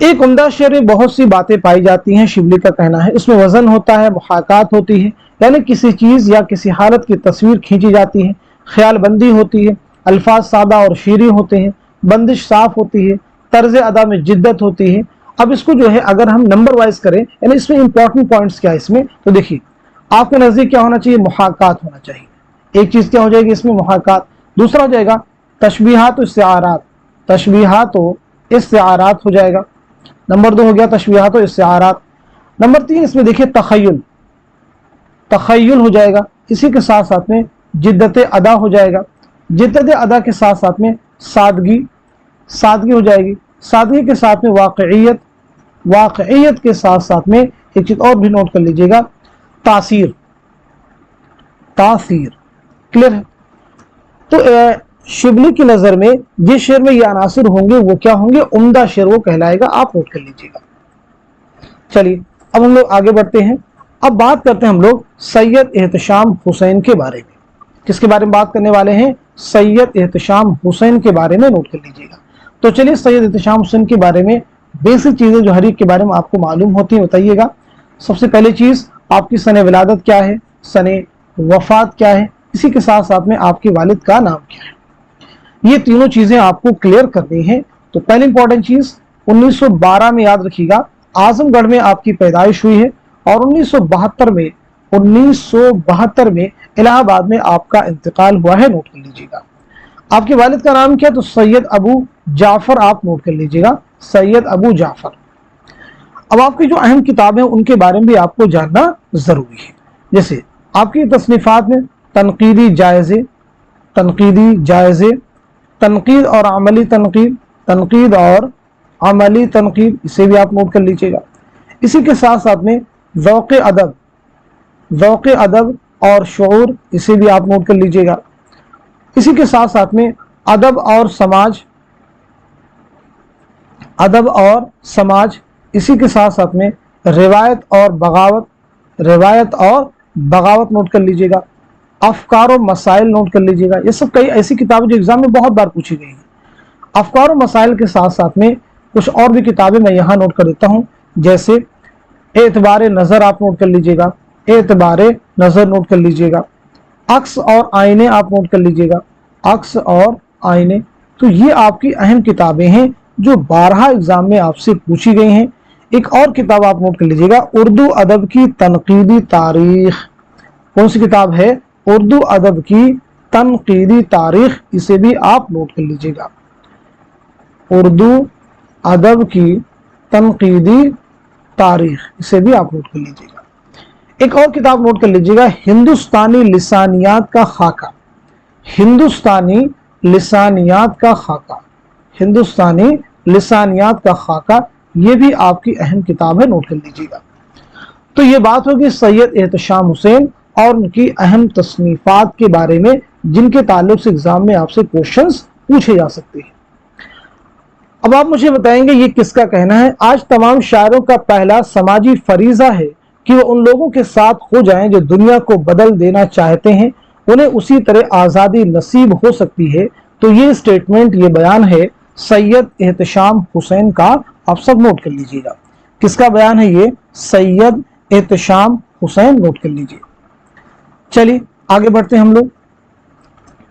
ایک عمدہ شعر میں بہت سی باتیں پائی جاتی ہیں، شبلی کا کہنا ہے۔ اس میں وزن ہوتا ہے، محاکات ہوتی ہے، یعنی کسی چیز یا کسی حالت کی تصویر کھینچی جاتی ہے، خیال بندی ہوتی ہے، الفاظ سادہ اور شیریں ہوتے ہیں، بندش صاف ہوتی ہے، طرز ادا میں جدت ہوتی ہے۔ اب اس کو جو ہے اگر ہم نمبر وائز کریں، یعنی اس میں امپورٹنٹ پوائنٹس کیا ہے اس میں، تو دیکھیے آپ کے نزدیک کیا ہونا چاہیے؟ محاکات ہونا چاہیے۔ ایک چیز کیا ہو جائے گی اس میں؟ محاکات۔ دوسرا ہو جائے گا تشبیہات و استعارات، تشبیہات و استعارات ہو جائے گا۔ نمبر 2 ہو گیا تشبیہات و استعارات۔ نمبر 3 اس میں دیکھیے تخیل، تخیل ہو جائے گا۔ اسی کے ساتھ ساتھ میں جدت ادا ہو جائے گا۔ جدت ادا کے ساتھ ساتھ میں سادگی، سادگی ہو جائے گی۔ سادگی کے ساتھ میں واقعیت، واقعیت کے ساتھ ساتھ میں ایک چیز اور بھی نوٹ کر لیجیے گا، تاثیر، تاثیر۔ کلیئر ہے؟ تو شبلی کی نظر میں جس شعر میں یہ عناصر ہوں گے وہ کیا ہوں گے؟ عمدہ شعر وہ کہلائے گا، آپ نوٹ کر لیجیے گا۔ چلیے اب ہم لوگ آگے بڑھتے ہیں۔ اب بات کرتے ہیں ہم لوگ سید احتشام حسین کے بارے میں۔ کس کے بارے میں بات کرنے والے ہیں؟ سید احتشام حسین کے بارے میں نوٹ کر لیجیے گا۔ تو چلیے سید احتشام حسین کے بارے میں بیسک چیزیں جو ہر ایک کے بارے میں آپ کو معلوم ہوتی ہیں بتائیے گا۔ سب سے پہلی چیز آپ کی سن ولادت کیا ہے، سن وفات کیا ہے، اسی کے ساتھ ساتھ میں آپ کے والد کا نام کیا ہے۔ یہ تینوں چیزیں آپ کو کلیئر کرنی ہیں۔ تو پہلی امپورٹنٹ چیز 1912 میں یاد رکھیے گا اعظم گڑھ میں آپ کی پیدائش ہوئی ہے، اور 1972 میں الہ آباد میں آپ کا انتقال ہوا ہے، نوٹ کر لیجیے گا۔ آپ کے والد کا نام کیا؟ تو سید ابو جعفر، آپ نوٹ کر لیجیے گا، سید ابو جعفر۔ اب آپ کی جو اہم کتابیں ان کے بارے میں بھی آپ کو جاننا ضروری ہے، جیسے آپ کی تصنیفات میں تنقیدی جائزے، تنقیدی جائزے، تنقید اور عملی تنقید، تنقید اور عملی تنقید، اسے بھی آپ نوٹ کر لیجیے گا۔ اسی کے ساتھ ساتھ میں ذوق ادب، ذوق ادب اور شعور، اسے بھی آپ نوٹ کر لیجیے گا۔ اسی کے ساتھ ساتھ میں ادب اور سماج، ادب اور سماج، اسی کے ساتھ ساتھ میں روایت اور بغاوت، روایت اور بغاوت نوٹ کر لیجیے گا۔ अफकार और मसाइल नोट कर लीजिएगा। ये सब कई ऐसी किताबें जो एग्जाम में बहुत बार पूछी गई हैं। अफकार और मसाइल के साथ साथ में कुछ और भी किताबें मैं यहाँ नोट कर देता हूँ, जैसे एतबार नज़र आप नोट कर लीजिएगा, एतबार नज़र नोट कर लीजिएगा, अक्स और आईने आप नोट कर लीजिएगा, अक्स और आईने। तो ये आपकी अहम किताबें हैं जो 12 एग्जाम में आपसे पूछी गई हैं। एक और किताब आप नोट कर लीजिएगा, उर्दू अदब की तनकीदी तारीख। कौन सी किताब है? उर्दू अदब की तनकीदी तारीख। इसे भी आप नोट कर लीजिएगा, उर्दू अदब की तनकीदी तारीख, इसे भी आप नोट कर लीजिएगा। एक और किताब नोट कर लीजिएगा, हिंदुस्तानी लिसानियात का खाका। हिंदुस्तानी लिसानियात का खाका, हिंदुस्तानी लिसानियात का खाका, ये भी आपकी अहम किताब है, नोट कर लीजिएगा। तो ये बात होगी सैयद एहतशाम हुसैन और उनकी अहम तसनीफात के बारे में, जिनके ताल्लुक से एग्जाम में आपसे क्वेश्चंस पूछे जा सकते हैं। अब आप मुझे बताएंगे ये किसका कहना है? आज तमाम शायरों का पहला समाजी फरीजा है कि वो उन लोगों के साथ हो जाएं जो दुनिया को बदल देना चाहते हैं, उन्हें उसी तरह आज़ादी नसीब हो सकती है। तो ये स्टेटमेंट, ये बयान है सैयद एहतशाम हुसैन का। आप सब नोट कर लीजिएगा, किसका बयान है ये? सैयद एहतशाम हुसैन, नोट कर लीजिए। चलिए आगे बढ़ते हैं हम लोग।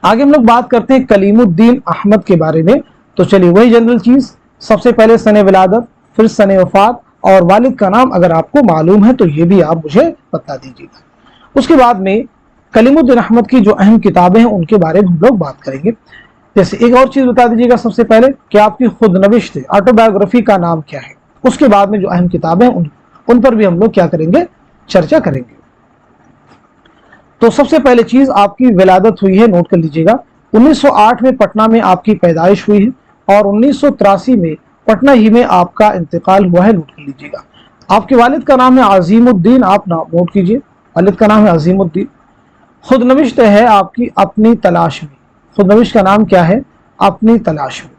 आगे हम लोग बात करते हैं कलीमुद्दीन अहमद के बारे में। तो चलिए वही जनरल चीज, सबसे पहले सने विलादत, फिर सने वफात और वालिद का नाम अगर आपको मालूम है तो ये भी आप मुझे बता दीजिएगा। उसके बाद में कलीमुद्दीन अहमद की जो अहम किताबें हैं उनके बारे में हम लोग बात करेंगे। जैसे एक और चीज बता दीजिएगा सबसे पहले कि आपकी खुद नविश्त ऑटोबायोग्राफी का नाम क्या है। उसके बाद में जो अहम किताबें उन पर भी हम लोग क्या करेंगे? चर्चा करेंगे। तो सबसे पहले चीज आपकी विलादत हुई है, नोट कर लीजिएगा। 1908 में पटना में आपकी पैदाइश हुई है और 1983 में पटना ही में आपका इंतकाल हुआ है, नोट कर लीजिएगा। आपके वालिद का नाम है अजीमुद्दीन, आप नोट कीजिए, वालिद का नाम है अजीमुद्दीन। खुद नविश्त है आपकी अपनी तलाश में, खुद नविश्त का नाम क्या है? अपनी तलाश में।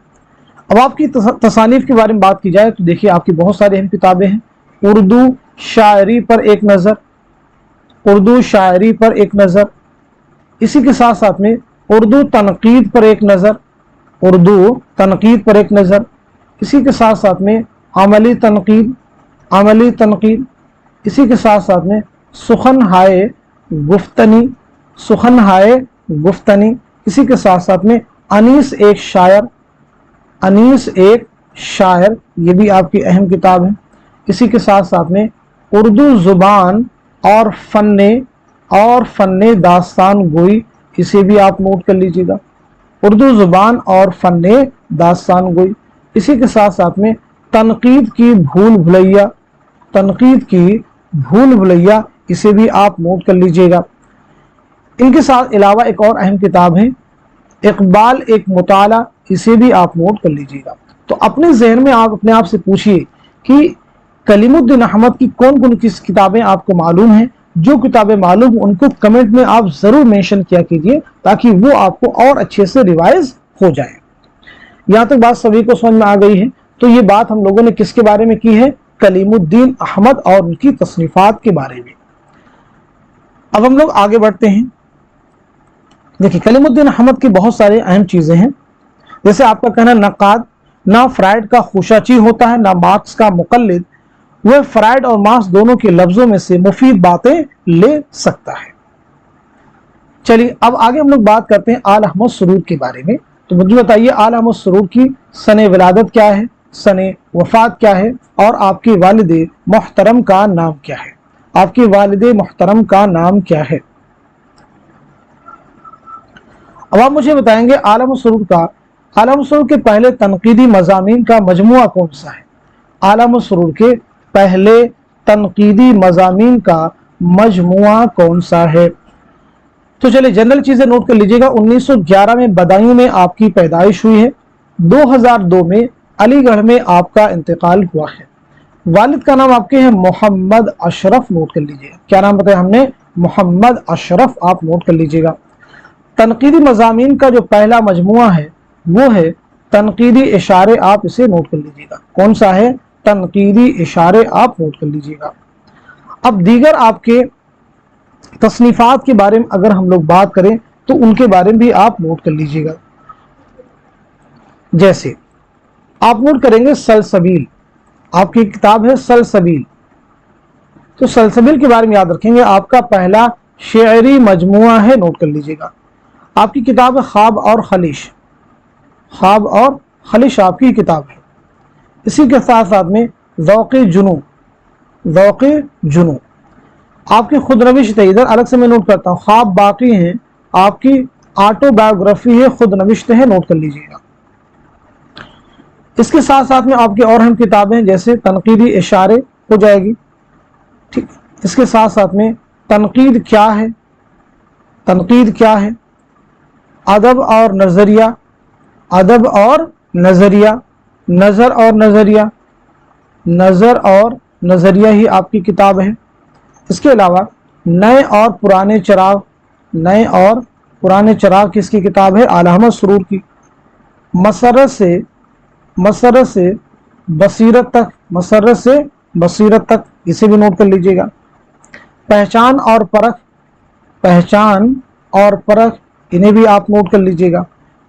अब आपकी तसानीफ के बारे में बात की जाए तो देखिए आपकी बहुत सारी अहम किताबें हैं। उर्दू शायरी पर एक नज़र, उर्दू शायरी पर एक नज़र, इसी के साथ साथ में उर्दू तनकीद पर एक नज़र, उर्दू तनकीद पर एक नज़र, इसी के साथ साथ में अमली तनकीद, अमली तनकीद, इसी के साथ साथ में सुखन हाय गुफ्तनी, सुखन हाय गुफ्तनी, इसी के साथ साथ में अनीस एक शायर, अनीस एक शायर, ये भी आपकी अहम किताब है। इसी के साथ साथ में उर्दू ज़ुबान और फन्ने दास्तान गोई, इसे भी आप नोट कर लीजिएगा, उर्दू ज़ुबान और फन्ने दास्तान गोई। इसी के साथ साथ में तनकीद की भूल भुलैया, तनकीद की भूल भुलैया, इसे भी आप नोट कर लीजिएगा। इनके साथ अलावा एक और अहम किताब है इकबाल एक मुताला, इसे भी आप नोट कर लीजिएगा। तो अपने जहन में आप अपने आप से पूछिए कि कलीमुद्दीन अहमद की कौन कौन किस किताबें आपको मालूम हैं। जो किताबें मालूम उनको कमेंट में आप जरूर मेंशन किया कीजिए ताकि वो आपको और अच्छे से रिवाइज हो जाए। यहाँ तक बात सभी को समझ में आ गई है। तो ये बात हम लोगों ने किसके बारे में की है? कलीमुद्दीन अहमद और उनकी तसनीफात के बारे में। अब हम लोग आगे बढ़ते हैं। देखिए कलीमुद्दीन अहमद की बहुत सारी अहम चीजें हैं। जैसे आपका कहना नकाद ना फ्राइड का खुशाची होता है ना मार्क्स का मुकल्लिद, वह फ्राइड और मार्क्स दोनों के लफ्जों में से मुफीद बातें ले सकता है। चलिए अब आगे हम लोग बात करते हैं आल अहमद सुरूर के बारे में। तो मुझे बताइए आल अहमद सुरूर की सने विलादत क्या है, सने वफात क्या है और आपके वालिद मोहतरम का नाम क्या है? आपके वालिद मोहतरम का नाम क्या है? अब आप मुझे बताएंगे आल अहमद सुरूर का, आल अहमद सुरूर के पहले तनकीदी मज़ामीन का मजमुआ कौन सा है? आल अहमद सुरूर के पहले तनकीदी मज़ामीन का मजमुआ कौन सा है? तो चलिए जनरल चीजें नोट कर लीजिएगा। 1911 में बदायूं में आपकी पैदाइश हुई है। 2002 में अलीगढ़ में आपका इंतकाल हुआ है। वालिद का नाम आपके है मोहम्मद अशरफ, नोट कर लीजिएगा। क्या नाम बताया हमने? मोहम्मद अशरफ, आप नोट कर लीजिएगा। तनकीदी मज़ामीन का जो पहला मजमुआ है वो है तनकीदी इशारे, आप इसे नोट कर लीजिएगा। कौन सा है? तनकीदी इशारे, आप नोट कर लीजिएगा। अब दीगर आपके تصنیفات کے بارے میں اگر ہم لوگ بات کریں تو ان کے بارے میں بھی آپ نوٹ کر لیجئے گا. جیسے آپ نوٹ کریں گے سلسبیل، آپ کی کتاب ہے سلسبیل، تو سلسبیل کے بارے میں یاد رکھیں گے آپ کا پہلا شعری مجموعہ ہے، نوٹ کر لیجئے گا. آپ کی کتاب ہے خواب اور خلیش، خواب اور خلیش آپ کی کتاب ہے. اسی کے ساتھ ساتھ میں ذوق جنوں، ذوق جنوں آپ کی خود نوشت ہے. ادھر الگ سے میں نوٹ کرتا ہوں، خواب باقی ہیں آپ کی آٹو بایوگرافی ہے، خود نوشت ہے، نوٹ کر لیجئے گا. اس کے ساتھ ساتھ میں آپ کی اور اہم کتابیں جیسے تنقیدی اشارے ہو جائے گی، ٹھیک. اس کے ساتھ ساتھ میں تنقید کیا ہے، تنقید کیا ہے، ادب اور نظریہ، ادب اور نظریہ، نظر اور نظریہ، نظر اور نظریہ ہی آپ کی کتاب ہے. اس کے علاوہ نئے اور پرانے چراغ، نئے اور پرانے چراغ کس کی کتاب ہے؟ اعلی احمد سرور کی. مسرت سے بصیرت تک، مسرت سے بصیرت تک، اسے بھی نوٹ کر لیجئے گا. پہچان اور پرکھ، پہچان اور پرکھ انہیں بھی آپ نوٹ کر لیجئے گا.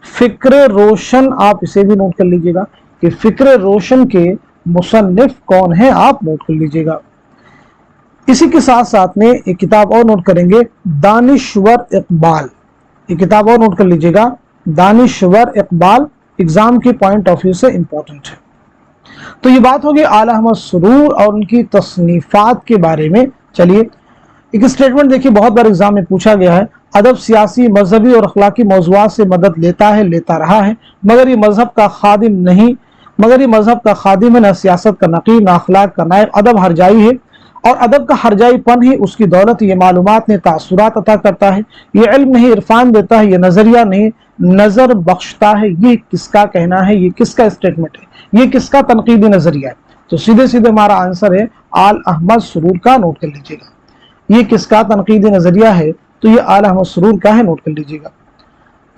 فکر روشن آپ اسے بھی نوٹ کر لیجئے گا کہ فکر روشن کے مصنف کون ہیں، آپ نوٹ کر لیجئے گا. اسی کے ساتھ ساتھ میں ایک کتاب اور نوٹ کریں گے، دانشور اقبال. یہ کتاب اور نوٹ کر لیجئے گا، دانشور اقبال، ایگزام کے پوائنٹ آف ویو سے امپورٹنٹ ہے. تو یہ بات ہوگی اعلی احمد سرور اور ان کی تصنیفات کے بارے میں. چلیے ایک اسٹیٹمنٹ دیکھیے، بہت بار ایگزام میں پوچھا گیا ہے، ادب سیاسی، مذہبی اور اخلاقی موضوعات سے مدد لیتا ہے، لیتا رہا ہے، مگر یہ مذہب کا خادم نہیں، مگر یہ مذہب کا خادم ہے، نہ سیاست کا نقیب، نہ اخلاق کا نائب. ادب ہرجائی ہے اور ادب کا ہرجائی پن ہی اس کی دولت. یہ معلومات نے تاثرات عطا کرتا ہے، یہ علم نہیں عرفان دیتا ہے، یہ نظریہ نہیں نظر بخشتا ہے. یہ کس کا کہنا ہے؟ یہ کس کا اسٹیٹمنٹ ہے؟ یہ کس کا تنقیدی نظریہ ہے؟ تو سیدھے سیدھے ہمارا آنسر ہے اعلی احمد سرور کا. نوٹ کر لیجئے گا یہ کس کا تنقیدی نظریہ ہے، تو یہ اعلی احمد سرور کا ہے، نوٹ کر لیجئے گا.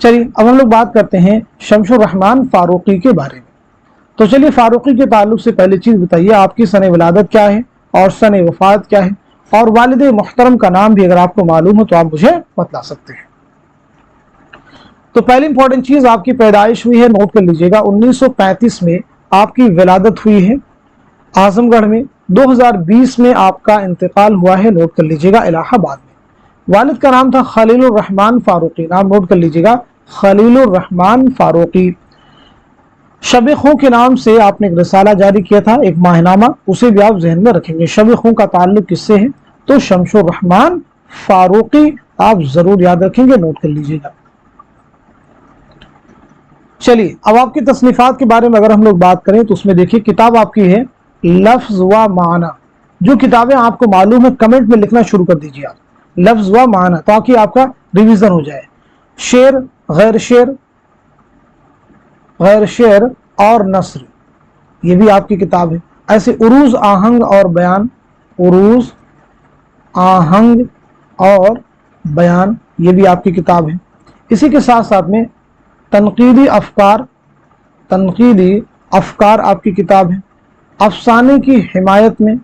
چلیے اب ہم لوگ بات کرتے ہیں شمس الرحمن فاروقی کے بارے میں. تو چلیے فاروقی کے تعلق سے پہلی چیز بتائیے، آپ کی سن ولادت کیا ہے اور سن وفات کیا ہے، اور والد محترم کا نام بھی اگر آپ کو معلوم ہو تو آپ مجھے بتلا سکتے ہیں. تو پہلی امپورٹنٹ چیز آپ کی پیدائش ہوئی ہے، نوٹ کر لیجئے گا 1935 میں آپ کی ولادت ہوئی ہے اعظم گڑھ میں. 2020 میں آپ کا انتقال ہوا ہے، نوٹ کر لیجئے گا الہ آباد میں. والد کا نام تھا خلیل الرحمن فاروقی، نام نوٹ کر لیجئے گا خلیل الرحمن فاروقی. شب خوں کے نام سے آپ نے ایک رسالہ جاری کیا تھا، ایک ماہ نامہ، اسے بھی آپ ذہن میں رکھیں گے. شب خوں کا تعلق کس سے ہے؟ تو شمس الرحمن فاروقی آپ ضرور یاد رکھیں گے، نوٹ کر لیجئے گا. چلیے اب آپ کی تصنیفات کے بارے میں اگر ہم لوگ بات کریں تو اس میں دیکھیے کتاب آپ کی ہے لفظ و معنی. جو کتابیں آپ کو معلوم ہے کمنٹ میں لکھنا شروع کر دیجیے آپ، لفظ و معنی، تاکہ آپ کا ریویژن ہو جائے. شعر، غیر شعر، غیر شعر اور نثر، یہ بھی آپ کی کتاب ہے. ایسے عروض، آہنگ اور بیان، عروض، آہنگ اور بیان، یہ بھی آپ کی کتاب ہے. اسی کے ساتھ ساتھ میں تنقیدی افکار، تنقیدی افکار آپ کی کتاب ہے. افسانے کی حمایت میں،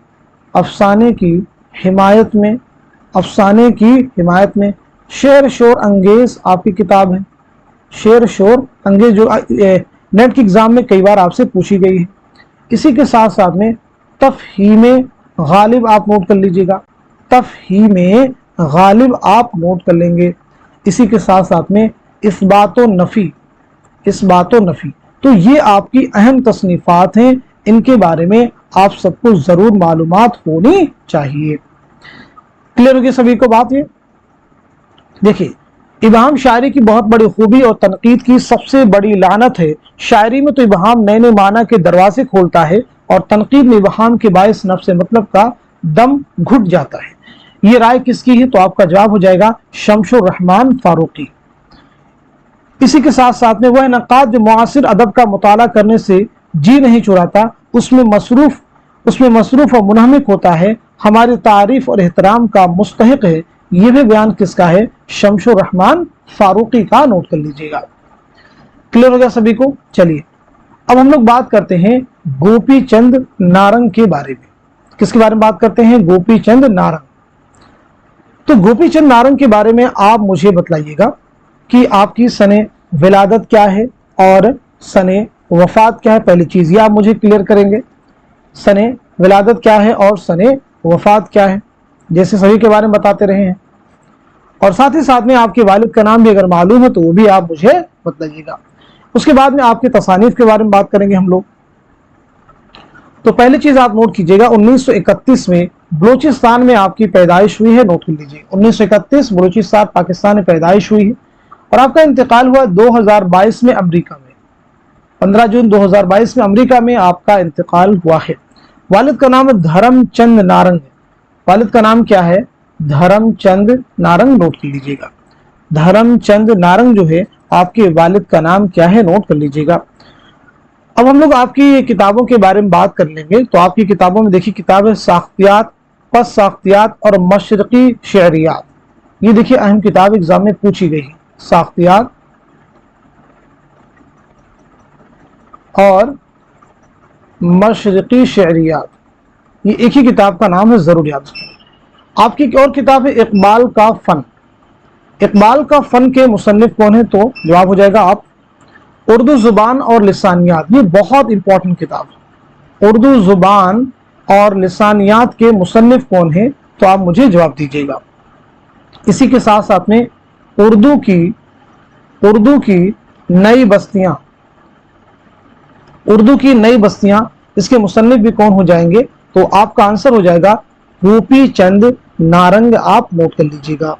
افسانے کی حمایت میں، افسانے کی حمایت میں. شعر شور انگیز آپ کی کتاب ہے، شعر شور انگیز، جو نیٹ کے ایگزام میں کئی بار آپ سے پوچھی گئی ہے. اسی کے ساتھ ساتھ میں تفہیم غالب آپ نوٹ کر لیجئے گا، تفہیم غالب آپ نوٹ کر لیں گے. اسی کے ساتھ ساتھ میں اثبات و نفی، اثبات و نفی. تو یہ آپ کی اہم تصنیفات ہیں، ان کے بارے میں آپ سب کو ضرور معلومات ہونی چاہیے. کلیئر ہوگی سبھی کو بات؟ یہ دیکھیے ابہام شاعری کی بہت بڑی خوبی اور تنقید کی سب سے بڑی لعنت ہے. شاعری میں تو ابہام نئے نئے معنی کے دروازے کھولتا ہے، اور تنقید میں ابہام کے باعث نفس مطلب کا دم گھٹ جاتا ہے. یہ رائے کس کی ہے؟ تو آپ کا جواب ہو جائے گا شمس الرحمن فاروقی. اسی کے ساتھ ساتھ میں وہ نقاد جو معاصر ادب کا مطالعہ کرنے سے جی نہیں چراتا، اس میں مصروف اور منہمک ہوتا ہے، ہماری تعریف اور احترام کا مستحق ہے. یہ بھی بیان کس کا ہے؟ شمس الرحمن فاروقی کا. نوٹ کر لیجئے گا. کلیئر ہو گیا سبھی کو؟ چلیے اب ہم لوگ بات کرتے ہیں گوپی چند نارنگ کے بارے میں. کس کے بارے میں بات کرتے ہیں؟ گوپی چند نارنگ. तो गोपी चंद नारंग के बारे में आप मुझे बतलाइएगा कि आपकी सने विलादत क्या है और सने वफात क्या है। पहली चीज ये आप मुझे क्लियर करेंगे, सने विलादत क्या है और सने वफात क्या है, जैसे सभी के बारे में बताते रहे हैं। और साथ ही साथ में आपके वालिद का नाम भी अगर मालूम है तो वो भी आप मुझे बतलाइएगा। उसके बाद में आपके तसानीफ के बारे में बात करेंगे हम लोग। तो पहली चीज आप नोट कीजिएगा, 1931 में बलूचिस्तान में आपकी पैदाइश हुई है, नोट कर लीजिए। 1931 बलूचिस्तान पाकिस्तान में पैदाइश हुई है और आपका इंतकाल हुआ 2022 में अमेरिका में, 15 जून 2022 में अमेरिका में आपका इंतकाल हुआ है। वालिद का नाम धर्मचंद नारंग है। वालिद का नाम क्या है? धर्मचंद नारंग, नोट कर लीजिएगा। धर्मचंद नारंग जो है आपके वालिद का नाम क्या है, नोट कर लीजिएगा। अब हम लोग आपकी किताबों के बारे में बात कर लेंगे। तो आपकी किताबों में देखिए किताब है साख्तियात, पस साख्तियात और मशरकी शहरियात। ये देखिए अहम किताब एग्जाम में पूछी गई है, साख्तियात और मशरकी शहरियात, ये एक ही किताब का नाम है, जरूर याद रखें। आपकी एक और किताब है इकबाल का फन। इकबाल का फन के मुसन्निफ कौन है? तो जवाब हो जाएगा आप उर्दू जुबान और लिसानियात। ये बहुत इंपॉर्टेंट किताब है। उर्दू जुबान और लिसानियात के मुसन्निफ कौन है? तो आप मुझे जवाब दीजिएगा। इसी के साथ साथ में उर्दू की नई बस्तियां, उर्दू की नई बस्तियां, इसके मुसन्निफ भी कौन हो जाएंगे? तो आपका आंसर हो जाएगा गोपी चंद नारंग। आप नोट कर लीजिएगा।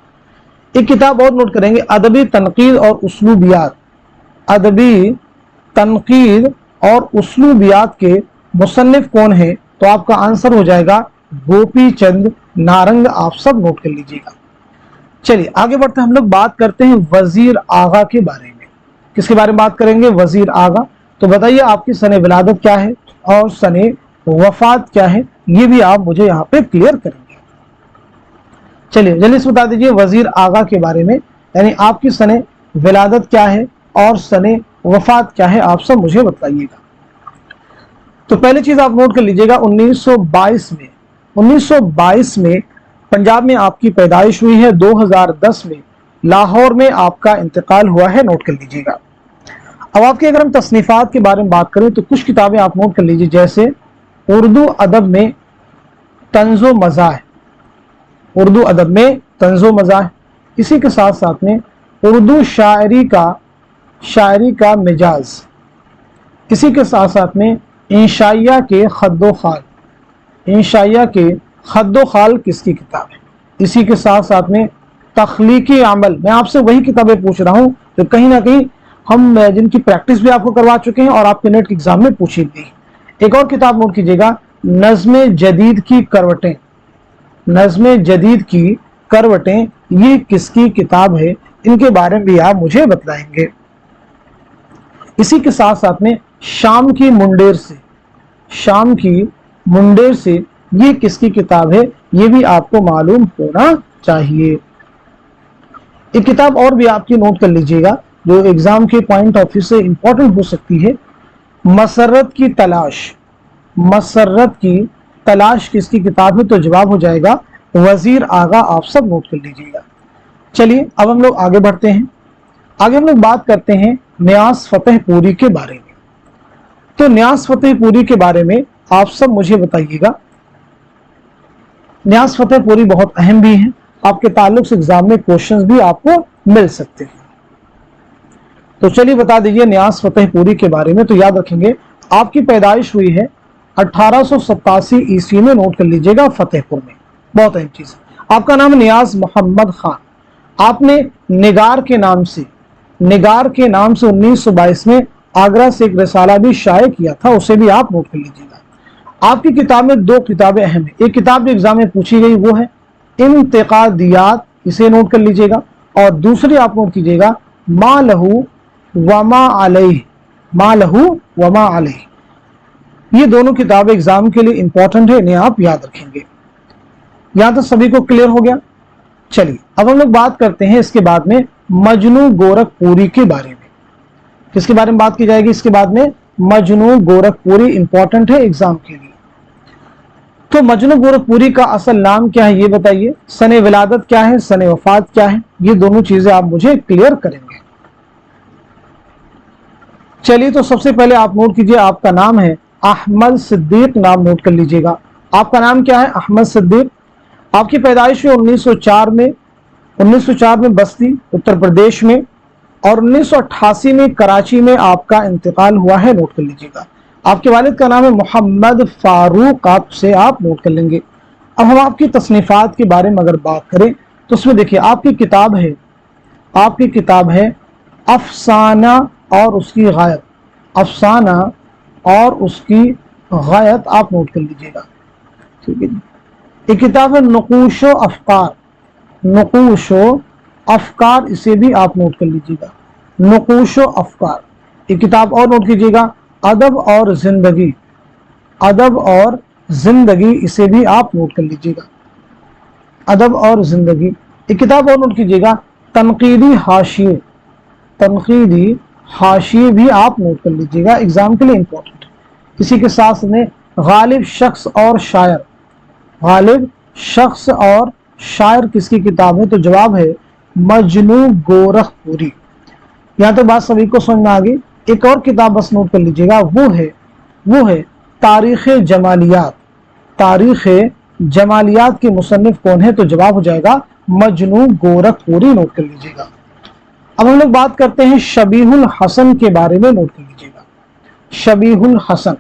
एक किताब और नोट करेंगे, अदबी तनकीद और उसलूबियात। अदबी तनकीद और उसलूबियात के मुसन्निफ कौन है? तो आपका आंसर हो जाएगा गोपी चंद नारंग। आप सब नोट कर लीजिएगा। चलिए आगे बढ़ते हैं, हम लोग बात करते हैं वजीर आगा के बारे में। किसके बारे में बात करेंगे? वजीर आगा। तो बताइए आपकी सने विलादत क्या है और सने वफात क्या है, ये भी आप मुझे यहाँ पे क्लियर करेंगे। चलिए जल्दी से बता दीजिए वजीर आगा के बारे में, यानी आपकी सने विलादत क्या है और सने वफात क्या है, आप सब मुझे बताइएगा। तो पहली चीज आप नोट कर लीजिएगा, 1922 में पंजाब में आपकी पैदाइश हुई है। 2010 में लाहौर में आपका इंतकाल हुआ है, नोट कर लीजिएगा। अब आपके अगर हम तसनीफात के बारे में बात करें तो कुछ किताबें आप नोट कर लीजिए, जैसे उर्दू अदब में तंज़ो मज़ाह, उर्दू अदब में तंज़ो मज़ाह। इसी के साथ साथ में उर्दू शायरी का मिजाज। इसी के साथ साथ में इंशाइया के खद्दो खाल। इंशाइया के खद्दो खाल किसकी किताब है? इसी के साथ साथ में तख्लीकी अमल। मैं आपसे वही किताबें पूछ रहा हूं जो कहीं ना कहीं हम जिनकी प्रैक्टिस भी आपको करवा चुके हैं और आपके नेट के एग्जाम में पूछी गई। एक और किताब नोट कीजिएगा, नज़्म जदीद की करवटें। नज़्म जदीद की करवटें, ये किसकी किताब है? इनके बारे में भी आप मुझे बतलाएंगे। इसी के साथ साथ में शाम की मुंडेर से, शाम की मुंडेर से, ये किसकी किताब है? ये भी आपको मालूम होना चाहिए। एक किताब और भी आपकी नोट कर लीजिएगा जो एग्जाम के पॉइंट ऑफ व्यू से इंपॉर्टेंट हो सकती है, मसर्रत की तलाश। मसर्रत की तलाश किसकी किताब है? तो जवाब हो जाएगा वजीर आगा। आप सब नोट कर लीजिएगा। चलिए अब हम लोग आगे बढ़ते हैं। आगे हम लोग बात करते हैं नियाज़ फतेहपुरी के बारे में। तो नियाज़ फतेहपुरी के बारे में आप सब मुझे बताइएगा। नियाज़ फतेहपुरी बहुत अहम भी है, आपके ताल्लुक से एग्जाम में क्वेश्चंस भी आपको मिल सकते हैं। तो चलिए बता दीजिए नियाज़ फतेहपुरी के बारे में। तो याद रखेंगे आपकी पैदाइश हुई है 1887 ईस्वी में, नोट कर लीजिएगा, फतेहपुर में। बहुत अहम चीज। आपका नाम नियाज़ मोहम्मद खान। आपने निगार के नाम से 1922 में आगरा से एक रिसाला भी शाये किया था, उसे भी आप नोट कर लीजिएगा। आपकी किताब में दो किताबें अहम है। एक किताब जो एग्जाम में पूछी गई वो है इंतिकादियात, इसे नोट कर लीजिएगा। और दूसरी आप नोट कीजिएगा मा लहू वमा अलैह, मा लहू वमा अलैह। ये दोनों किताबें एग्जाम के लिए इंपॉर्टेंट है, इन्हें आप याद रखेंगे। यहां तो सभी को क्लियर हो गया। चलिए अब हम लोग बात करते हैं इसके बाद में मजनू गोरखपुरी के बारे में। किसके बारे में बात की जाएगी इसके बाद में? मजनू गोरखपुरी इंपॉर्टेंट है एग्जाम के लिए। تو मजनू गोरखपुरी का असल नाम क्या है ये बताइए, सने विलादत क्या है, सने वफात क्या है, ये दोनों चीजें आप मुझे क्लियर करेंगे। चलिए तो सबसे पहले आप नोट कीजिए, आपका नाम है अहमद सिद्दीक, नाम नोट कर लीजिएगा। आपका नाम क्या है? अहमद सिद्दीक। आपकी पैदाइश हुई 1904 में, 1904 में बस्ती उत्तर प्रदेश में, और 1988 में कराची में आपका इंतकाल हुआ है, नोट कर लीजिएगा। आपके वालिद का नाम है मोहम्मद फारूक, आपसे आप नोट कर लेंगे। अब हम आपकी तसनीफात के बारे में अगर बात करें तो उसमें देखिए आपकी किताब है अफसाना और उसकी गायत, अफसाना और उसकी गायत आप नोट कर लीजिएगा, ठीक है जी। एक किताब है नुकूशो अफकार, नुकूशो अफकार, इसे भी आप नोट कर लीजिएगा, नुकूशो अफकार। एक किताब और नोट कीजिएगा, अदब और जिंदगी, अदब और जिंदगी, इसे भी आप नोट कर लीजिएगा, अदब और जिंदगी। एक किताब और नोट कीजिएगा, तनकीदी हाशिए, तनकीदी हाशिए भी आप नोट कर लीजिएगा, एग्जाम के लिए इंपॉर्टेंट। इसी के साथ में गालिब शख्स और शायर, गालिब शख्स और शायर किसकी किताब है? तो जवाब है मजनू गोरखपुरी। यहाँ तक बात सभी को समझ में आ गई। एक और किताब बस नोट कर लीजिएगा, वो है तारीख जमालियात, तारीख जमालियात के मुसन्निफ कौन है? तो जवाब हो जाएगा मजनू गोरखपुरी, नोट कर लीजिएगा। अब हम लोग बात करते हैं शबीहुल हसन के बारे में, नोट कर लीजिएगा, शबीहुल हसन।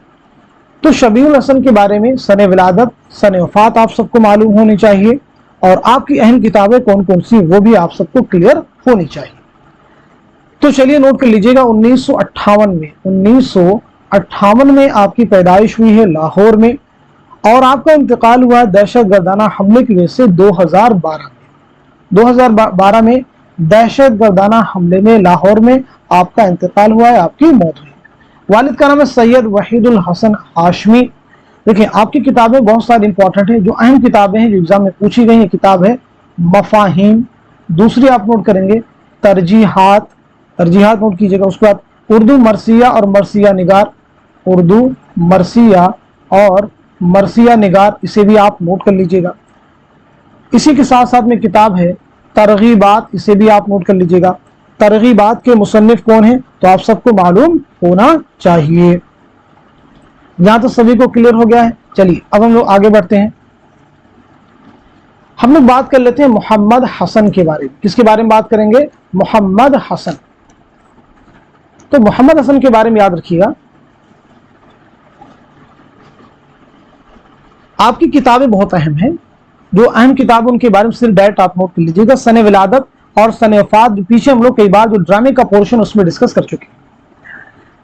तो शबीहुल हसन के बारे में सने विलादत, सने वफात आप सबको मालूम होनी चाहिए, और आपकी अहम किताबें कौन कौन सी वो भी आप सबको क्लियर होनी चाहिए। तो चलिए नोट कर लीजिएगा, 1958 में आपकी पैदाइश हुई है लाहौर में, और आपका इंतकाल हुआ दहशत गर्दाना हमले की वजह से 2012 में दहशत गर्दाना हमले में लाहौर में आपका इंतकाल हुआ है, आपकी मौत हुई। वालिद का नाम है सैयद वहीदुल हसन हाशमी। देखिए आपकी किताबें बहुत सारी इंपॉर्टेंट है, जो अहम किताबें हैं जो एग्जाम में पूछी गई है, किताब है मफाहिम। दूसरी आप नोट करेंगे तरजीहात, तरजीहात नोट कीजिएगा। उसके बाद उर्दू मरसिया और मरसिया निगार, उर्दू मरसिया और मरसिया निगार, इसे भी आप नोट कर लीजिएगा। इसी के साथ साथ में किताब है तरगीबात, इसे भी आप नोट कर लीजिएगा। तरगीबात के मुसन्निफ कौन है? तो आप सबको मालूम होना चाहिए। यहां तो सभी को क्लियर हो गया है। चलिए अब हम लोग आगे बढ़ते हैं। हम लोग बात कर लेते हैं मोहम्मद हसन के बारे में। किसके बारे में बात करेंगे? मोहम्मद हसन। तो मोहम्मद हसन के बारे में याद रखिएगा, आपकी किताबें बहुत अहम हैं। जो अहम किताब उनके बारे में सिर्फ डायरेक्ट आप नोट कर लीजिएगा। सने विलादत और सने वफात, पीछे हम लोग कई बार जो ड्रामे का पोर्शन उसमें डिस्कस कर चुके हैं।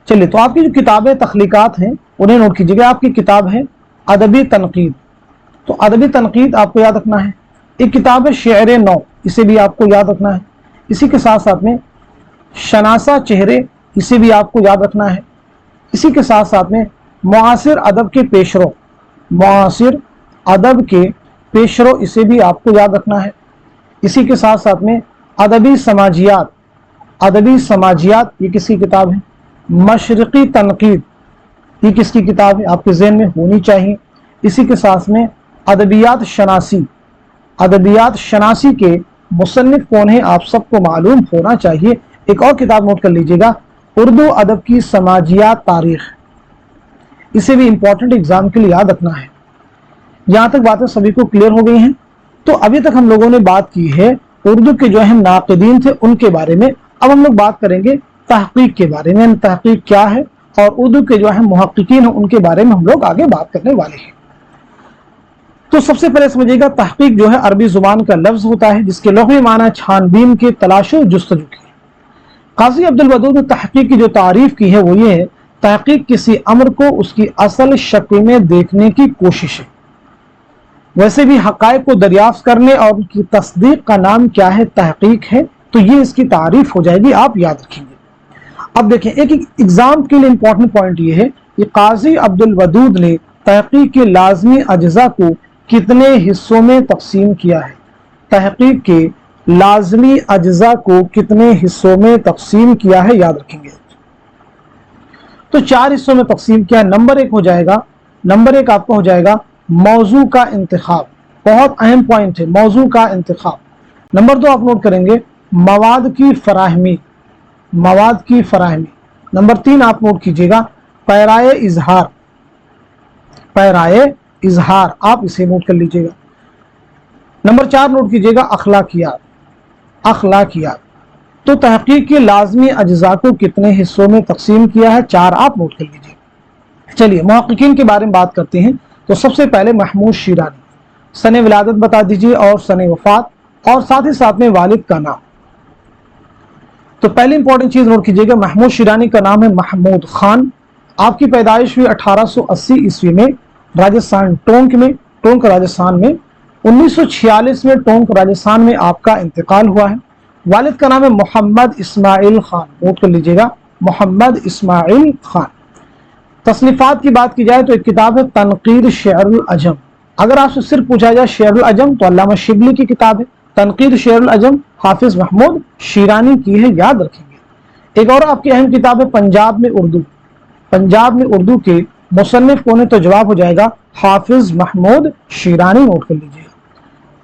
चलिए तो आपकी जो किताबें तख्लीकात हैं उन्हें नोट कीजिएगा। आपकी किताब है अदबी तनकीद, तो अदबी तनकीद आपको याद रखना है। एक किताब है शेर नौ, इसे भी आपको याद रखना है। इसी के साथ साथ में शनासा चेहरे, इसे भी आपको याद रखना है। इसी के साथ साथ में मुआसिर अदब के पेशरो, मुआसिर अदब के पेशरो, इसे भी आपको याद रखना है। इसी के साथ साथ में अदबी समाजियात, अदबी समाजियात ये किसकी किताब है? मशरकी तनकीद, ये किसकी किताब है? आपके ज़हन में होनी चाहिए। इसी के साथ में अदबियात शनासी, अदबियात शनासी के मुसन्निफ कौन है? आप सबको मालूम होना चाहिए। एक और किताब नोट कर लीजिएगा, उर्दू अदब की समाजियात तारीख, इसे भी इंपॉर्टेंट एग्जाम के लिए याद रखना है। यहां तक बातें सभी को क्लियर हो गई हैं। तो अभी तक हम लोगों ने बात की है उर्दू के जो अहम नाक़िदीन थे उनके बारे में। अब हम लोग बात करेंगे तहक़ीक़ के बारे में, तहक़ीक़ क्या है, और उर्दू के जो अहम मुहक़्क़ीक़ीन हैं उनके बारे में हम लोग आगे बात करने वाले हैं। तो सबसे पहले समझिएगा, तहक़ीक़ जो है अरबी जुबान का लफ्ज होता है जिसके लुग़वी माना छानबीन के, तलाशो, जुस्तजू की। काज़ी अब्दुल वदूद ने तहक़ीक़ की जो तारीफ की है वो ये है, तहक़ीक़ किसी अमर को उसकी असल शक्ल में देखने की कोशिश है। वैसे भी हक़ाइक़ को दरियाफ्त करने और उनकी तस्दीक का नाम क्या है? तहक़ीक़ है। तो ये इसकी तारीफ हो जाएगी, आप याद रखेंगे। अब देखें एक एग्जाम के लिए इंपॉर्टेंट पॉइंट ये है कि काज़ी अब्दुल वदूद ने तहक़ीक़ के लाज़मी अज्जा को कितने हिस्सों में तकसीम किया है? तहक़ीक़ के लाज़मी अज्जा को कितने हिस्सों में तकसीम किया है? याद रखेंगे। तो 4 हिस्सों में तकसीम किया है। नंबर 1 हो जाएगा, नंबर 1 आपका हो जाएगा मौजू का इंतखाब, बहुत अहम पॉइंट है मौजू का इंतखाब। नंबर 2 आप नोट करेंगे मवाद की फराहमी, मवाद की फराहमी। नंबर 3 आप नोट कीजिएगा पैराए इजहार, पैराए इजहार, आप इसे नोट कर लीजिएगा। नंबर 4 नोट कीजिएगा अखलाकियात, अखलाकियात। तो तहकीक के लाजमी अज्जा को कितने हिस्सों में तकसीम किया है? 4, आप नोट कर लीजिए। चलिए मुहक्किकीन के बारे में बात करते हैं। तो सबसे पहले महमूद शिरानी, सने विलादत बता दीजिए और सने वफात, और साथ ही साथ में वालिद का नाम। तो पहली इंपॉर्टेंट चीज नोट कीजिएगा, महमूद शिरानी का नाम है महमूद खान। आपकी पैदाइश हुई 1880 ईस्वी में राजस्थान टोंक में, टोंक राजस्थान में। 1946 में टोंक राजस्थान में आपका इंतकाल हुआ है। वालिद का नाम है मोहम्मद इस्माइल खान, नोट कर लीजिएगा मोहम्मद इस्माइल खान। तसनीफात की बात की जाए तो एक किताब है तनकीद शेरुल अजम। अगर आपसे सिर्फ पूछा जाए शेरुल अजम तो अल्लामा शिबली की किताब है। तनकीद शेरुल अजम हाफिज महमूद शिरानी की है, याद रखेंगे। एक और आपकी अहम किताब है पंजाब में उर्दू, पंजाब में उर्दू के मुसन्निफ कौन है? तो जवाब हो जाएगा हाफिज महमूद शिरानी, नोट कर लीजिएगा।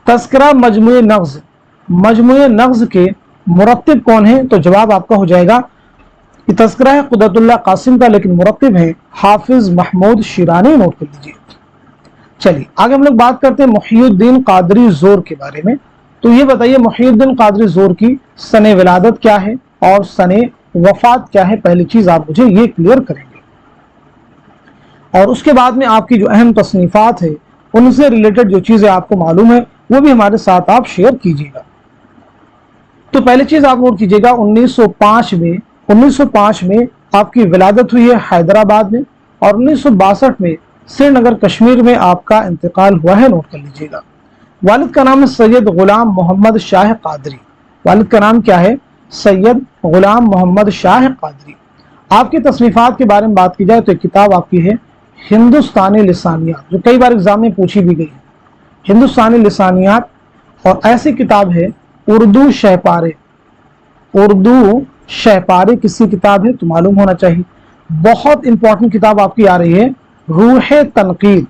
तस्करा मजमुए नग़्ज़, मजमुए नग़्ज़ के मुरत्तिब कौन है? तो जवाब आपका हो जाएगा कि तस्करा है कुदरतुल्लाह कासिम का, लेकिन मुरत्तिब है हाफिज महमूद शिरानी, नोट कर लीजिए। चलिए आगे हम लोग बात करते हैं मुहियुद्दीन कादरी ज़ोर के बारे में। तो ये बताइए मुहियुद्दीन कादरी ज़ोर की सने विलादत क्या है और सने वफात क्या है? पहली चीज आप मुझे ये क्लियर करेंगे, और उसके बाद में आपकी जो अहम तसनीफात है उनसे रिलेटेड जो चीजें आपको मालूम है वो भी हमारे साथ आप शेयर कीजिएगा। तो पहली चीज आप नोट कीजिएगा 1905 में आपकी विलादत हुई है हैदराबाद में, और 1962 में श्रीनगर कश्मीर में आपका इंतकाल हुआ है, नोट कर लीजिएगा। वालिद का नाम है सैयद गुलाम मोहम्मद शाह कादरी। वालिद का नाम क्या है? सैयद गुलाम मोहम्मद शाह कादरी। आपकी तसनीफात के बारे में बात की जाए तो एक किताब आपकी है हिंदुस्तानी लिसानियात, जो कई बार एग्जाम में पूछी भी गई है, हिंदुस्तानी लिसानियात। और ऐसी किताब है उर्दू शहपारे, उर्दू शहपारे किसकी किताब है? तो मालूम होना चाहिए। बहुत इंपॉर्टेंट किताब आपकी आ रही है रूह तनकीद,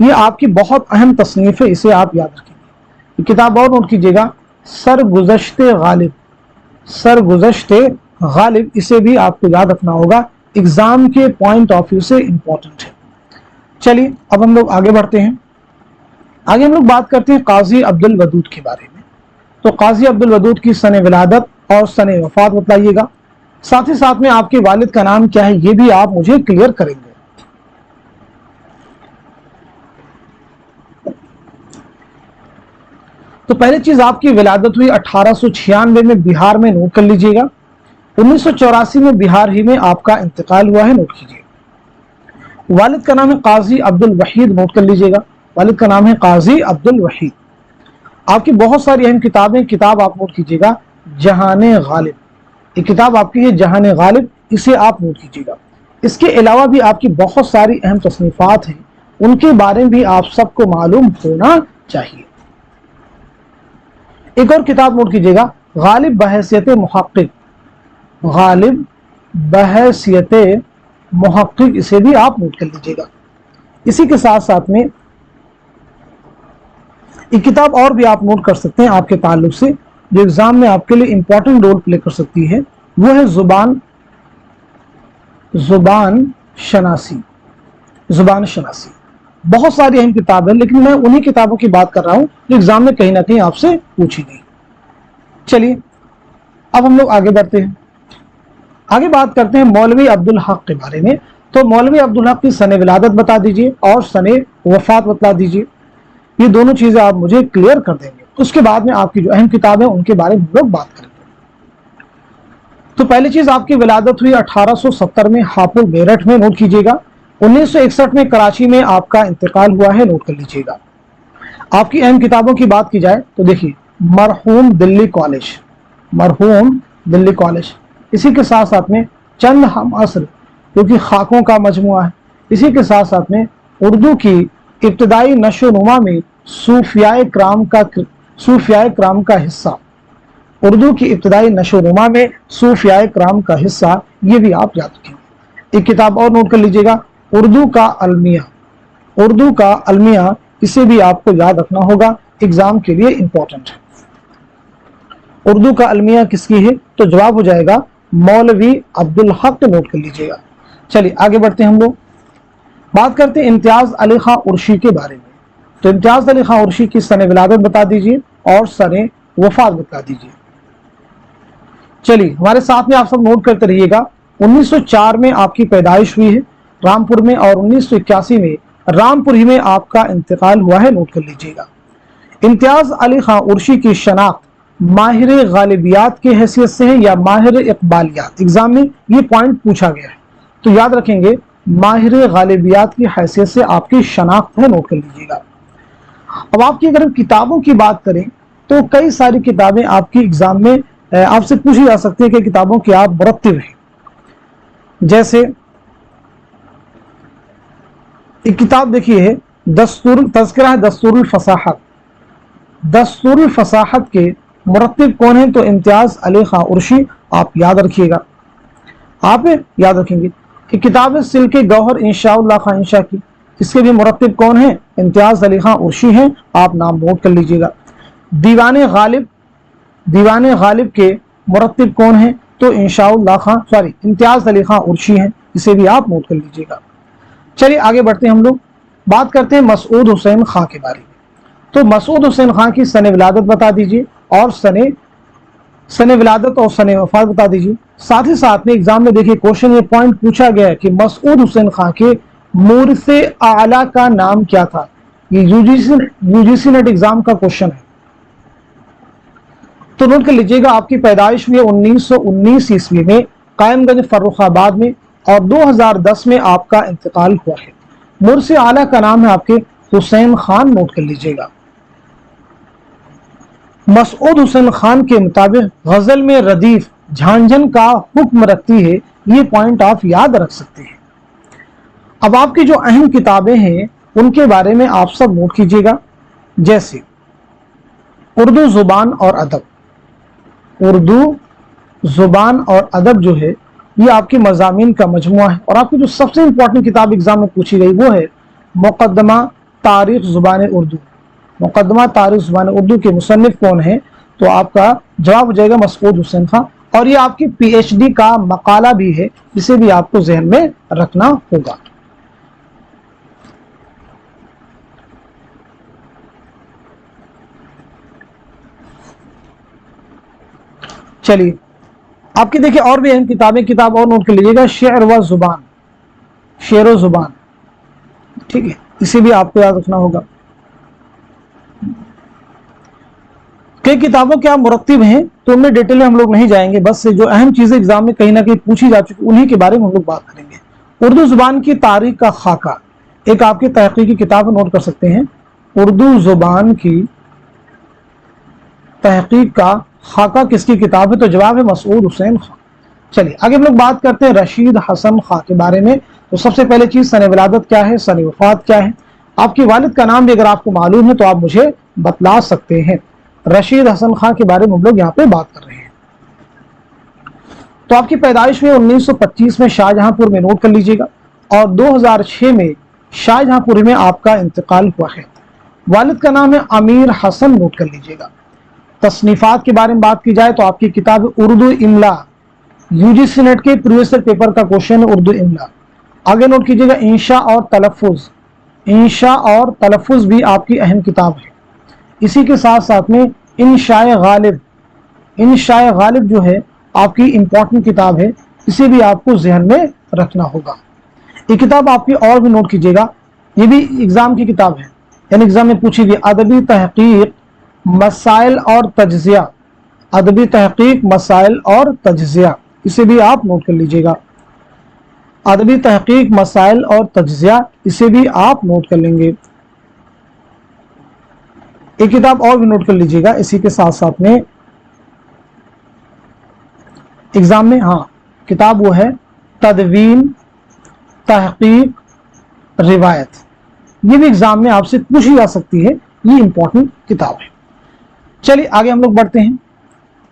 ये आपकी बहुत अहम तसनीफ है, इसे आप याद रखेंगे। किताब और नोट कीजिएगा सरगुज़श्ते गालिब, सरगुज़श्ते गालिब, इसे भी आपको याद रखना होगा, एग्जाम के पॉइंट ऑफ व्यू से इंपॉर्टेंट है। चलिए अब हम लोग आगे बढ़ते हैं। आगे हम लोग बात करते हैं काजी अब्दुल वदूद के बारे में। तो काजी अब्दुल वदूद की सने विलादत और सने वफात बताइएगा। साथ ही साथ में आपके वालिद का नाम क्या है ये भी आप मुझे क्लियर करेंगे। तो पहली चीज आपकी विलादत हुई 1896 में बिहार में, नोट कर लीजिएगा। 1984 में बिहार ही में आपका इंतकाल हुआ है, नोट कीजिए। वालिद का नाम है काजी अब्दुल वहीद, नोट कर लीजिएगा। वालिद का नाम है काजी अब्दुल वहीद। आपकी बहुत सारी अहम किताबें, किताब आप नोट कीजिएगा जहाने गालिब, ये किताब आपकी है जहाने गालिब, इसे आप नोट कीजिएगा। इसके अलावा भी आपकी बहुत सारी अहम तसनीफात हैं, उनके बारे में भी आप सबको मालूम होना चाहिए। एक और किताब नोट कीजिएगा गालिब बहैसियत मुहक्किक, गालिब बहैसियत मुहक्किक, इसे भी आप नोट कर लीजिएगा। इसी के साथ साथ में एक किताब और भी आप नोट कर सकते हैं आपके ताल्लुक से, जो एग्जाम में आपके लिए इंपॉर्टेंट रोल प्ले कर सकती है, वो है जुबान शनासी, जुबान शनासी। बहुत सारी अहम किताब है, लेकिन मैं उन्हीं किताबों की बात कर रहा हूं जो एग्जाम में कहीं ना कहीं आपसे पूछी गई। चलिए अब हम लोग आगे बढ़ते हैं। आगे बात करते हैं मौलवी अब्दुल हक के बारे में। तो मौलवी अब्दुल हक की सने विलादत बता दीजिए और सने वफात बता दीजिए, ये दोनों चीजें आप मुझे क्लियर कर देंगे। उसके बाद में आपकी जो अहम किताब है उनके बारे में हम लोग बात करेंगे। तो पहली चीज आपकी विलादत हुई 1870 में हापुड़ मेरठ में, नोट कीजिएगा। 1961 में कराची में आपका इंतकाल हुआ है, नोट कर लीजिएगा। आपकी अहम किताबों की बात की जाए तो देखिए मरहूम दिल्ली कॉलेज, मरहूम दिल्ली कॉलेज। इसी के साथ साथ में चंद हम असर, जो कि खाकों का मजमुआ है। इसी के साथ साथ में उर्दू की इब्तदाई नशोनुमा में सूफियाए क्राम का हिस्सा, उर्दू की इब्तदाई नशोनुमा में सूफियाए क्राम का हिस्सा, ये भी आप याद रखेंगे। एक किताब और नोट कर लीजिएगा उर्दू का अलमिया, اردو کا المیہ، اسے بھی آپ کو یاد رکھنا ہوگا، ایگزام کے لیے امپورٹنٹ ہے۔ اردو کا المیہ کس کی ہے؟ تو جواب ہو جائے گا مولوی عبدالحق، نوٹ کر لیجئے گا۔ چلیے آگے بڑھتے ہیں، ہم لوگ بات کرتے ہیں امتیاز علی خاں عرشی کے بارے میں۔ تو امتیاز علی خاں عرشی کی سن ولادت بتا دیجئے اور سن وفات بتا دیجئے۔ چلیے ہمارے ساتھ میں آپ سب نوٹ کرتے رہیے گا۔ 1904 میں آپ کی پیدائش ہوئی ہے رامپور میں، اور 1981 میں رامپور ہی میں آپ کا انتقال ہوا ہے، نوٹ کر لیجئے گا۔ امتیاز علی خاں عرشی کی شناخت ماہر غالبیات کی حیثیت سے ہے یا ماہر اقبالیات؟ ایگزام میں یہ پوائنٹ پوچھا گیا ہے، تو یاد رکھیں گے ماہر غالبیات کی حیثیت سے آپ کی شناخت ہے، نوٹ کر لیجئے گا۔ اب آپ کی اگر ہم کتابوں کی بات کریں تو کئی ساری کتابیں آپ کی ایگزام میں آپ سے پوچھی جا سکتی ہے کہ کتابوں کے آپ مرتب ہیں۔ جیسے ایک کتاب دیکھیے ہے تذکرہ ہے دستور الفصاحت۔ دستور الفصاحت کے مرتب کون ہیں؟ تو امتیاز علی خاں عرشی، آپ یاد رکھیے گا، آپ یاد رکھیں گے۔ ایک کتاب ہے سلک گوہر انشاء اللہ خان انشاء کی، اس کے بھی مرتب کون ہیں؟ امتیاز علی خاں عرشی ہیں، آپ نام نوٹ کر لیجئے گا۔ دیوان غالب کے مرتب کون ہیں؟ تو امتیاز علی خاں عرشی ہیں، اسے بھی آپ نوٹ کر لیجئے گا۔ چلیے آگے بڑھتے ہیں، ہم لوگ بات کرتے ہیں مسعود حسین خاں کے بارے میں۔ تو مسعود حسین خاں کی سن ولادت بتا دیجئے اور سن ولادت اور سن وفات بتا دیجئے۔ ساتھ ہی ساتھ میں ایگزام میں دیکھیے کوشچن یہ پوائنٹ پوچھا گیا ہے کہ مسعود حسین خاں کے مورث اعلیٰ کا نام کیا تھا؟ یہ U G C NET exam کا کوشچن ہے، تو نوٹ کر لیجئے گا۔ آپ کی پیدائش ہوئی 1919 عیسوی میں قائم گنج فرخ آباد میں، اور 2010 میں آپ کا انتقال ہوا ہے۔ مورث اعلیٰ کا نام ہے آپ کے حسین خان، نوٹ کر لیجئے گا۔ مسعود حسین خان کے مطابق غزل میں ردیف جھانجھن کا حکم رکھتی ہے، یہ پوائنٹ آپ یاد رکھ سکتے ہیں۔ اب آپ کی جو اہم کتابیں ہیں ان کے بارے میں آپ سب نوٹ کیجئے گا، جیسے اردو زبان اور ادب۔ اردو زبان اور ادب جو ہے یہ آپ کے مضامین کا مجموعہ ہے، اور آپ کی جو سب سے امپورٹنٹ کتاب ایگزام میں پوچھی گئی وہ ہے مقدمہ تاریخ زبان اردو۔ مقدمہ تاریخ زبان اردو کے مصنف کون ہیں؟ تو آپ کا جواب ہو جائے گا مسعود حسین خان، اور یہ آپ کی پی ایچ ڈی کا مقالہ بھی ہے، اسے بھی آپ کو ذہن میں رکھنا ہوگا۔ چلیے آپ کی دیکھیں اور بھی اہم کتابیں، کتاب اور نوٹ کر لیجیے گا، شعر و زبان، شعر و زبان، ٹھیک ہے، اسے بھی آپ کو یاد رکھنا ہوگا۔ کئی کتابوں کے آپ مرتب ہیں تو ان میں ڈیٹیل میں ہم لوگ نہیں جائیں گے، بس جو اہم چیزیں ایگزام میں کہیں نہ کہیں پوچھی جا چکی انہی کے بارے میں ہم لوگ بات کریں گے۔ اردو زبان کی تاریخ کا خاکہ، ایک آپ کی تحقیقی کتاب نوٹ کر سکتے ہیں، اردو زبان کی تحقیق کا خاکہ کس کی کتاب ہے؟ تو جواب ہے مسعود حسین خان۔ چلیے آگے ہم لوگ بات کرتے ہیں رشید حسن خان کے بارے میں۔ تو سب سے پہلے چیز سن ولادت کیا ہے، سن وفات کیا ہے؟ آپ کے والد کا نام بھی اگر آپ کو معلوم ہے تو آپ مجھے بتلا سکتے ہیں۔ رشید حسن خان کے بارے میں ہم لوگ یہاں پہ بات کر رہے ہیں۔ تو آپ کی پیدائش میں 1925 میں شاہجہاں پور میں، نوٹ کر لیجئے گا، اور 2006 میں شاہجہاں پور میں آپ کا انتقال ہوا ہے۔ والد کا نام ہے امیر حسن، نوٹ کر لیجئے گا۔ تصنیفات کے بارے میں بات کی جائے تو آپ کی کتاب اردو املا، یو جی سی نیٹ کے پریویس ایئر پیپر کا کوشچن ہے اردو املا۔ آگے نوٹ کیجئے گا انشاء اور تلفظ، انشاء اور تلفظ بھی آپ کی اہم کتاب ہے۔ اسی کے ساتھ ساتھ میں انشاء غالب، انشاء غالب جو ہے آپ کی امپورٹنٹ کتاب ہے، اسے بھی آپ کو ذہن میں رکھنا ہوگا۔ یہ کتاب آپ کی اور بھی نوٹ کیجئے گا، یہ بھی ایگزام کی کتاب ہے، یعنی ایگزام میں پوچھی گئی، ادبی تحقیق مسائل اور تجزیہ، ادبی تحقیق مسائل اور تجزیہ، اسے بھی آپ نوٹ کر لیجئے گا۔ ادبی تحقیق مسائل اور تجزیہ، اسے بھی آپ نوٹ کر لیں گے۔ ایک کتاب اور بھی نوٹ کر لیجئے گا اسی کے ساتھ ساتھ میں ایگزام میں، ہاں کتاب وہ ہے تدوین تحقیق روایت، یہ بھی ایگزام میں آپ سے پوچھی جا سکتی ہے، یہ امپورٹنٹ کتاب ہے۔ چلیے آگے ہم لوگ بڑھتے ہیں،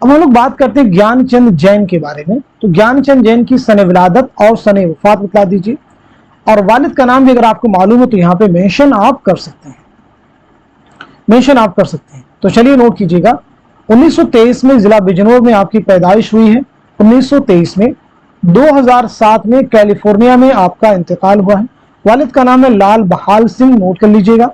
اب ہم لوگ بات کرتے ہیں گیان چند جین کے بارے میں۔ تو گیان چند جین کی سن ولادت اور سن وفات بتلا دیجیے۔ اور والد کا نام بھی اگر آپ کو معلوم ہو تو یہاں پہ مینشن آپ کر سکتے ہیں، مینشن آپ کر سکتے ہیں۔ تو چلیے نوٹ کیجیے گا، 1923 میں ضلع بجنور میں آپ کی پیدائش ہوئی ہے، 1923 میں 2007 میں کیلیفورنیا میں آپ کا انتقال ہوا ہے۔ والد کا نام ہے لال بہال سنگھ، نوٹ کر لیجیے گا۔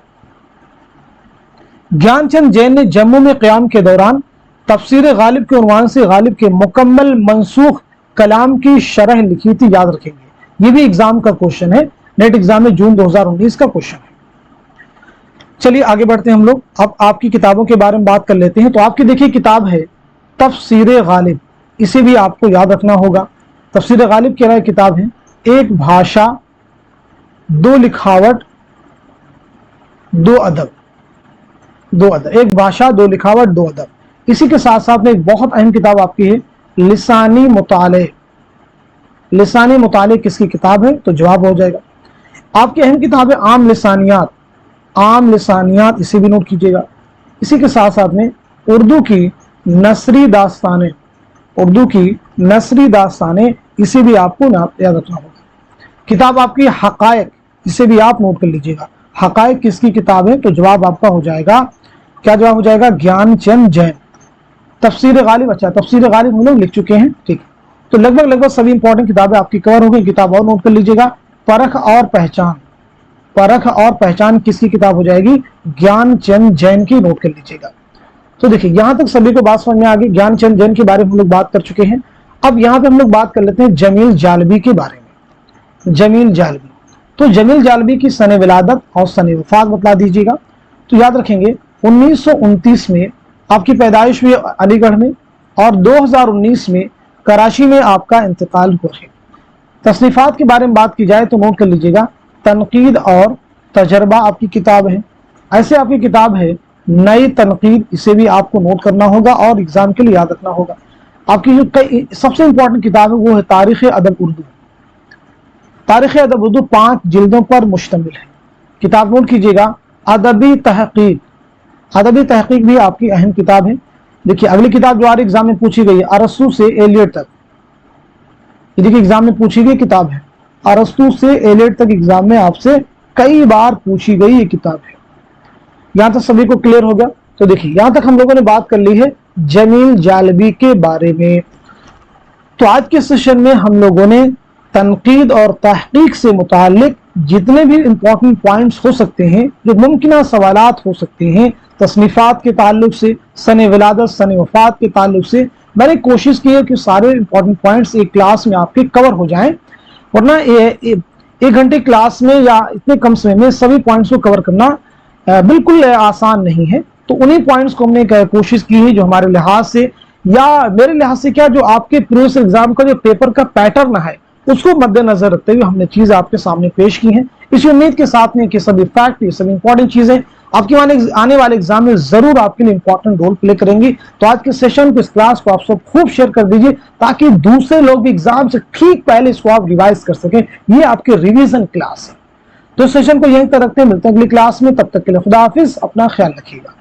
گیان چند جین نے جموں میں قیام کے دوران تفسیر غالب کے عنوان سے غالب کے مکمل منسوخ کلام کی شرح لکھی تھی، یاد رکھیں گے، یہ بھی ایگزام کا کوشچن ہے، نیٹ ایگزام میں جون 2019 کا کوشچن ہے۔ چلیے آگے بڑھتے ہیں ہم لوگ، اب آپ کی کتابوں کے بارے میں بات کر لیتے ہیں۔ تو آپ کی دیکھیے کتاب ہے تفسیر غالب، اسے بھی آپ کو یاد رکھنا ہوگا۔ تفسیر غالب کیا ہے کتاب ہے، ایک بھاشا دو لکھاوٹ دو ادب، ایک بھاشا دو لکھاوٹ دو ادب۔ اسی کے ساتھ ساتھ میں ایک بہت اہم کتاب آپ کی ہے لسانی مطالعے۔ لسانی مطالعے کس کی کتاب ہے؟ تو جواب ہو جائے گا آپ کی اہم کتاب ہے عام لسانیات، عام لسانیات، اسے بھی نوٹ کیجیے گا۔ اسی کے ساتھ ساتھ میں اردو کی نثری داستانیں، اردو کی نثری داستانیں، اسے بھی آپ کو یاد رکھنا ہوگا۔ کتاب آپ کی حقائق، اسے بھی آپ نوٹ کر لیجیے گا، حقائق کس کی کتاب ہے؟ تو جواب آپ کا ہو جائے گا، کیا جواب ہو جائے گا؟ گیان چند جین۔ تفسیر غالب، اچھا تفسیر غالب ہم لوگ لکھ چکے ہیں، ٹھیک ہے۔ تو لگ بھگ سبھی امپورٹنٹ کتابیں آپ کی کور ہو گئی۔ کتاب اور نوٹ کر لیجیے گا، پرکھ اور پہچان، پرکھ اور پہچان کس کی کتاب ہو جائے گی؟ گیان چند جین کی، نوٹ کر لیجیے گا۔ تو دیکھیں یہاں تک سبھی کو بات سمجھ میں آ گئی، گیان چند جین کے بارے میں ہم لوگ بات کر چکے ہیں۔ اب یہاں پہ ہم لوگ بات کر لیتے ہیں جمیل جالبی کے بارے میں۔ جمیل جالبی، تو جمیل جالبی کی سن ولادت اور سن وفات بتلا دیجیے گا۔ تو یاد رکھیں گے 1929 میں آپ کی پیدائش ہوئی علی گڑھ میں، اور 2019 میں کراچی میں آپ کا انتقال ہوا ہے۔ تصنیفات کے بارے میں بات کی جائے تو نوٹ کر لیجیے گا، تنقید اور تجربہ آپ کی کتاب ہے۔ ایسے آپ کی کتاب ہے نئی تنقید، اسے بھی آپ کو نوٹ کرنا ہوگا اور ایگزام کے لیے یاد رکھنا ہوگا۔ آپ کی جو سب سے امپورٹنٹ کتاب ہے وہ ہے تاریخ ادب اردو۔ تاریخ ادب اردو 5 جلدوں پر مشتمل ہے، کتاب نوٹ کیجیے گا۔ ادبی تحقیق، ادبی تحقیق بھی آپ کی اہم کتاب ہے۔ دیکھیے اگلی کتاب جو آر ایگزام میں پوچھی گئی ہے، ارسطو سے ایلیٹ تک، یہ دیکھیے ایگزام میں پوچھی گئی کتاب ہے، ارسطو سے ایلیٹ تک ایگزام میں آپ سے کئی بار پوچھی گئی یہ کتاب ہے۔ یہاں تک سبھی کو کلیئر ہوگا؟ تو دیکھیے یہاں تک ہم لوگوں نے بات کر لی ہے جمیل جالبی کے بارے میں۔ تو آج کے سیشن میں ہم لوگوں نے تنقید اور تحقیق سے متعلق جتنے بھی امپورٹنٹ پوائنٹس ہو سکتے ہیں، جو ممکنہ سوالات ہو سکتے ہیں تصنیفات کے تعلق سے، سن ولادت سن وفات کے تعلق سے، میں نے کوشش کی ہے کہ سارے امپورٹنٹ پوائنٹس ایک کلاس میں آپ کے کور ہو جائیں، ورنہ ایک گھنٹے کلاس میں یا اتنے کم سمے میں سبھی پوائنٹس کو کور کرنا بالکل آسان نہیں ہے۔ تو انہی پوائنٹس کو ہم نے کوشش کی ہے جو ہمارے لحاظ سے یا میرے لحاظ سے کیا جو آپ کے پریویس ایگزام کا جو پیپر کا پیٹرن ہے اس کو مد نظر رکھتے ہوئے ہم نے چیزیں آپ کے سامنے پیش کی ہیں، اسی امید کے ساتھ میں کہ سبھی فیکٹ، یہ سبھی امپورٹنٹ چیزیں آپ کے آنے والے ایگزام میں ضرور آپ کے لیے امپورٹنٹ رول پلے کریں گی۔ تو آج کے سیشن کو، اس کلاس کو آپ سب خوب شیئر کر دیجیے تاکہ دوسرے لوگ بھی ایگزام سے ٹھیک پہلے اس کو آپ ریوائز کر سکیں، یہ آپ کے ریویژن کلاس ہے۔ تو اس سیشن کو یہیں تک رکھتے ہیں، ملتے ہیں اگلی کلاس میں، تب تک کے لیے خدا حافظ، اپنا خیال رکھیے گا۔